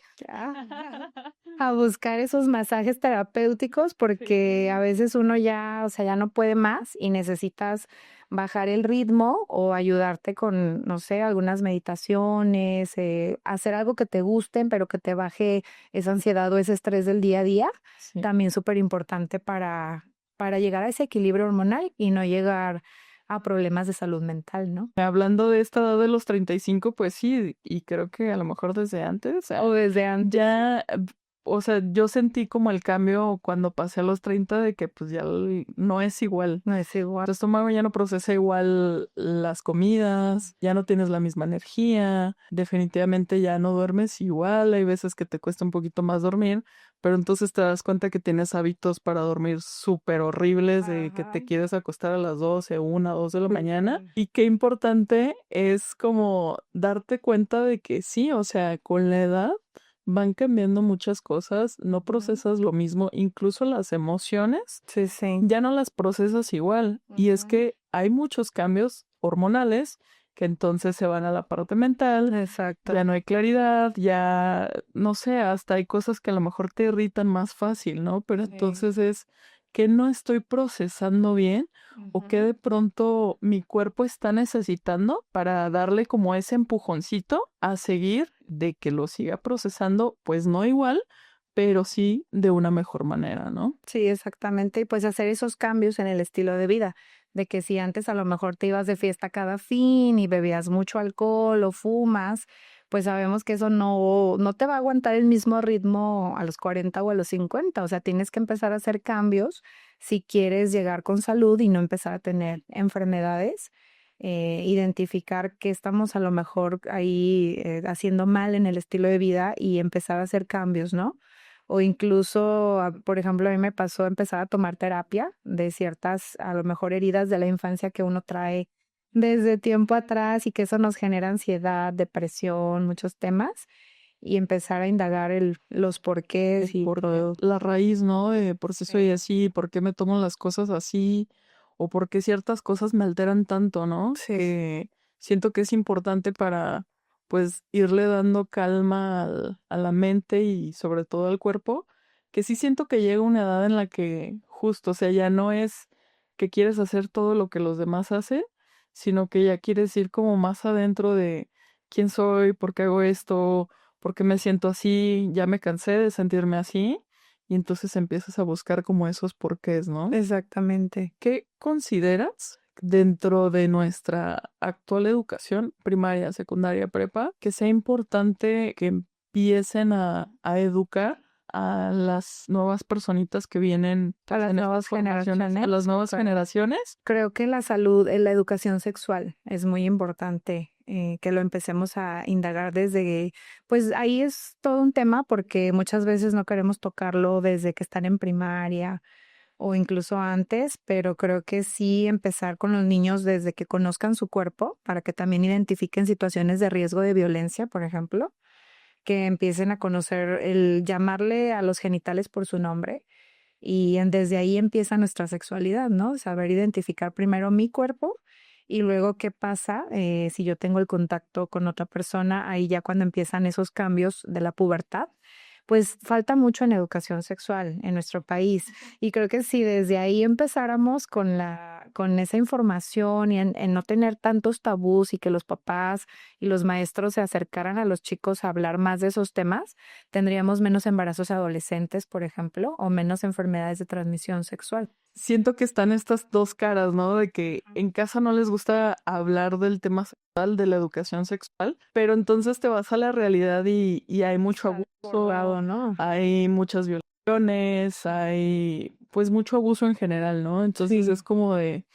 [SPEAKER 2] a buscar esos masajes terapéuticos porque a veces uno ya, o sea, ya no puede más y necesitas bajar el ritmo o ayudarte con, no sé, algunas meditaciones, hacer algo que te gusten, pero que te baje esa ansiedad o ese estrés del día a día,
[SPEAKER 1] Sí.
[SPEAKER 2] también súper importante para llegar a ese equilibrio hormonal y no llegar a problemas de salud mental, ¿no?
[SPEAKER 1] Hablando de esta edad de los 35, pues sí, y creo que a lo mejor desde antes,
[SPEAKER 2] O desde antes.
[SPEAKER 1] ya o sea, yo sentí como el cambio cuando pasé a los 30 de que pues ya no es igual.
[SPEAKER 2] No es igual.
[SPEAKER 1] Tu estómago ya no procesa igual las comidas, ya no tienes la misma energía, definitivamente ya no duermes igual, hay veces que te cuesta un poquito más dormir, pero entonces te das cuenta que tienes hábitos para dormir súper horribles, de que
[SPEAKER 2] Ajá.
[SPEAKER 1] te quieres acostar a las 12, 1, 2 de la mañana,
[SPEAKER 2] Sí.
[SPEAKER 1] y qué importante es como darte cuenta de que sí, o sea, con la edad van cambiando muchas cosas, no procesas lo mismo, incluso las emociones
[SPEAKER 2] Sí, sí.
[SPEAKER 1] ya no las procesas igual. Y es que hay muchos cambios hormonales que entonces se van a la parte mental,
[SPEAKER 2] Exacto.
[SPEAKER 1] ya no hay claridad, ya no sé, hasta hay cosas que a lo mejor te irritan más fácil, ¿no? Pero
[SPEAKER 2] Sí.
[SPEAKER 1] entonces es que no estoy procesando bien o que de pronto mi cuerpo está necesitando para darle como ese empujoncito a seguir de que lo siga procesando, pues no igual, pero sí de una mejor manera, ¿no?
[SPEAKER 2] Sí, exactamente. Y pues hacer esos cambios en el estilo de vida, de que si antes a lo mejor te ibas de fiesta cada fin y bebías mucho alcohol o fumas, pues sabemos que eso no te va a aguantar el mismo ritmo a los 40 o a los 50. O sea, tienes que empezar a hacer cambios si quieres llegar con salud y no empezar a tener enfermedades. Identificar que estamos a lo mejor ahí haciendo mal en el estilo de vida y empezar a hacer cambios, ¿no? O incluso, por ejemplo, a mí me pasó empezar a tomar terapia de ciertas, a lo mejor, heridas de la infancia que uno trae desde tiempo atrás y que eso nos genera ansiedad, depresión, muchos temas, y empezar a indagar los porqués y
[SPEAKER 1] Por
[SPEAKER 2] todo.
[SPEAKER 1] la raíz, ¿no? De por qué soy
[SPEAKER 2] Sí.
[SPEAKER 1] así, por qué me tomo las cosas así, o por qué ciertas cosas me alteran tanto, ¿no?
[SPEAKER 2] Sí.
[SPEAKER 1] Que siento que es importante para, pues, irle dando calma a la mente y sobre todo al cuerpo, que sí siento que llega una edad en la que justo, o sea, ya no es que quieres hacer todo lo que los demás hacen, sino que ya quieres ir como más adentro de quién soy, por qué hago esto, por qué me siento así, ya me cansé de sentirme así, y entonces empiezas a buscar como esos porqués, ¿no?
[SPEAKER 2] Exactamente.
[SPEAKER 1] ¿Qué consideras dentro de nuestra actual educación, primaria, secundaria, prepa, que sea importante que empiecen a educar a las nuevas personitas que vienen
[SPEAKER 2] A las
[SPEAKER 1] en
[SPEAKER 2] nuevas
[SPEAKER 1] estas formaciones, a
[SPEAKER 2] generaciones,
[SPEAKER 1] las nuevas
[SPEAKER 2] claro.
[SPEAKER 1] generaciones?
[SPEAKER 2] Creo que la salud, la educación sexual es muy importante, que lo empecemos a indagar desde, pues ahí es todo un tema porque muchas veces no queremos tocarlo desde que están en primaria o incluso antes, pero creo que sí empezar con los niños desde que conozcan su cuerpo para que también identifiquen situaciones de riesgo de violencia, por ejemplo, que empiecen a conocer el llamarle a los genitales por su nombre y desde ahí empieza nuestra sexualidad, ¿no? Saber identificar primero mi cuerpo y luego qué pasa si yo tengo el contacto con otra persona, ahí ya cuando empiezan esos cambios de la pubertad. Pues falta mucho en educación sexual en nuestro país y creo que si desde ahí empezáramos con esa información y en no tener tantos tabús y que los papás y los maestros se acercaran a los chicos a hablar más de esos temas, tendríamos menos embarazos adolescentes, por ejemplo, o menos enfermedades de transmisión sexual.
[SPEAKER 1] Siento que están estas dos caras, ¿no? De que en casa no les gusta hablar del tema sexual, de la educación sexual, pero entonces te vas a la realidad y hay mucho
[SPEAKER 2] Está desbordado,
[SPEAKER 1] abuso,
[SPEAKER 2] ¿no?
[SPEAKER 1] hay muchas violaciones, hay pues mucho abuso en general, ¿no? Entonces
[SPEAKER 2] Sí.
[SPEAKER 1] es como de,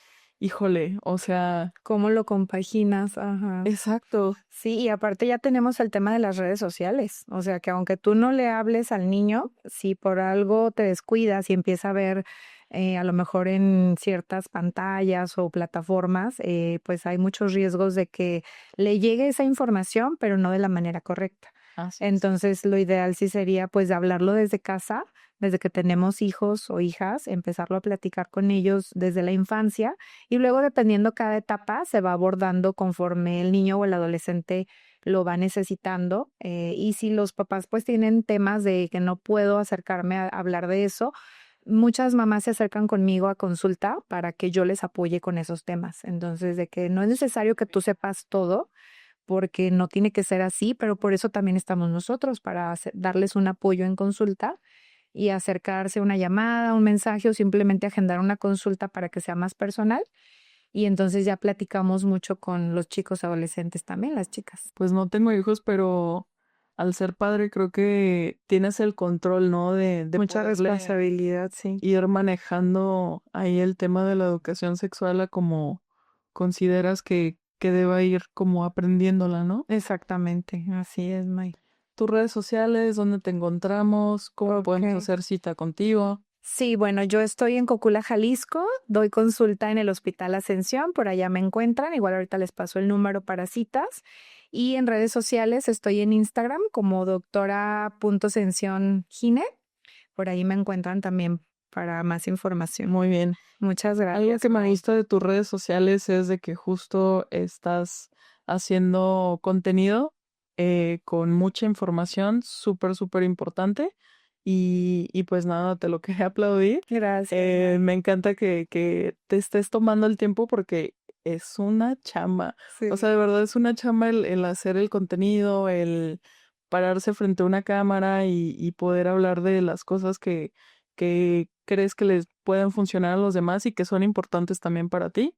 [SPEAKER 1] híjole, o sea,
[SPEAKER 2] ¿Cómo lo compaginas? Ajá.
[SPEAKER 1] exacto.
[SPEAKER 2] Sí, y aparte ya tenemos el tema de las redes sociales, o sea que aunque tú no le hables al niño, si por algo te descuidas y empieza a ver a lo mejor en ciertas pantallas o plataformas, pues hay muchos riesgos de que le llegue esa información, pero no de la manera correcta.
[SPEAKER 1] Así es.
[SPEAKER 2] Entonces, lo ideal sí sería pues hablarlo desde casa, desde que tenemos hijos o hijas, empezarlo a platicar con ellos desde la infancia y luego, dependiendo cada etapa, se va abordando conforme el niño o el adolescente lo va necesitando. Y si los papás pues tienen temas de que no puedo acercarme a hablar de eso, muchas mamás se acercan conmigo a consulta para que yo les apoye con esos temas. Entonces, de que no es necesario que tú sepas todo, porque no tiene que ser así, pero por eso también estamos nosotros, para darles un apoyo en consulta y acercarse a una llamada, un mensaje o simplemente agendar una consulta para que sea más personal. Y entonces ya platicamos mucho con los chicos adolescentes también, las chicas.
[SPEAKER 1] Pues no tengo hijos, pero al ser padre creo que tienes el control, ¿no? De
[SPEAKER 2] Mucha
[SPEAKER 1] poderle
[SPEAKER 2] responsabilidad, sí.
[SPEAKER 1] ir manejando ahí el tema de la educación sexual a como consideras que deba ir como aprendiéndola, ¿no?
[SPEAKER 2] Exactamente, así es, May.
[SPEAKER 1] Tus redes sociales, dónde te encontramos, cómo podemos
[SPEAKER 2] Ok.
[SPEAKER 1] hacer cita contigo.
[SPEAKER 2] Sí, bueno, yo estoy en Cocula, Jalisco, doy consulta en el Hospital Ascensión, por allá me encuentran, igual ahorita les paso el número para citas. Y en redes sociales estoy en Instagram como doctora.ascensión.gine, por ahí me encuentran también para más información.
[SPEAKER 1] Muy bien.
[SPEAKER 2] Muchas
[SPEAKER 1] Algo
[SPEAKER 2] gracias,
[SPEAKER 1] que me
[SPEAKER 2] May.
[SPEAKER 1] gusta de tus redes sociales es de que justo estás haciendo contenido con mucha información, súper, súper importante. Y pues nada, te lo quería aplaudir.
[SPEAKER 2] Gracias, May.
[SPEAKER 1] Me encanta que te estés tomando el tiempo porque es una chamba. O sea,
[SPEAKER 2] Sí.
[SPEAKER 1] de verdad es una chamba el hacer el contenido, el pararse frente a una cámara y poder hablar de las cosas que crees que les pueden funcionar a los demás y que son importantes también para ti.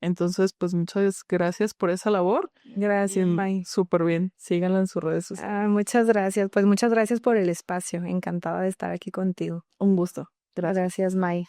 [SPEAKER 1] Entonces, pues muchas gracias por esa labor
[SPEAKER 2] Gracias,
[SPEAKER 1] y
[SPEAKER 2] May.
[SPEAKER 1] súper bien. Síganla en sus redes sociales.
[SPEAKER 2] Muchas gracias. Pues muchas gracias por el espacio. Encantada de estar aquí contigo.
[SPEAKER 1] Un gusto. Gracias.
[SPEAKER 2] Gracias, May.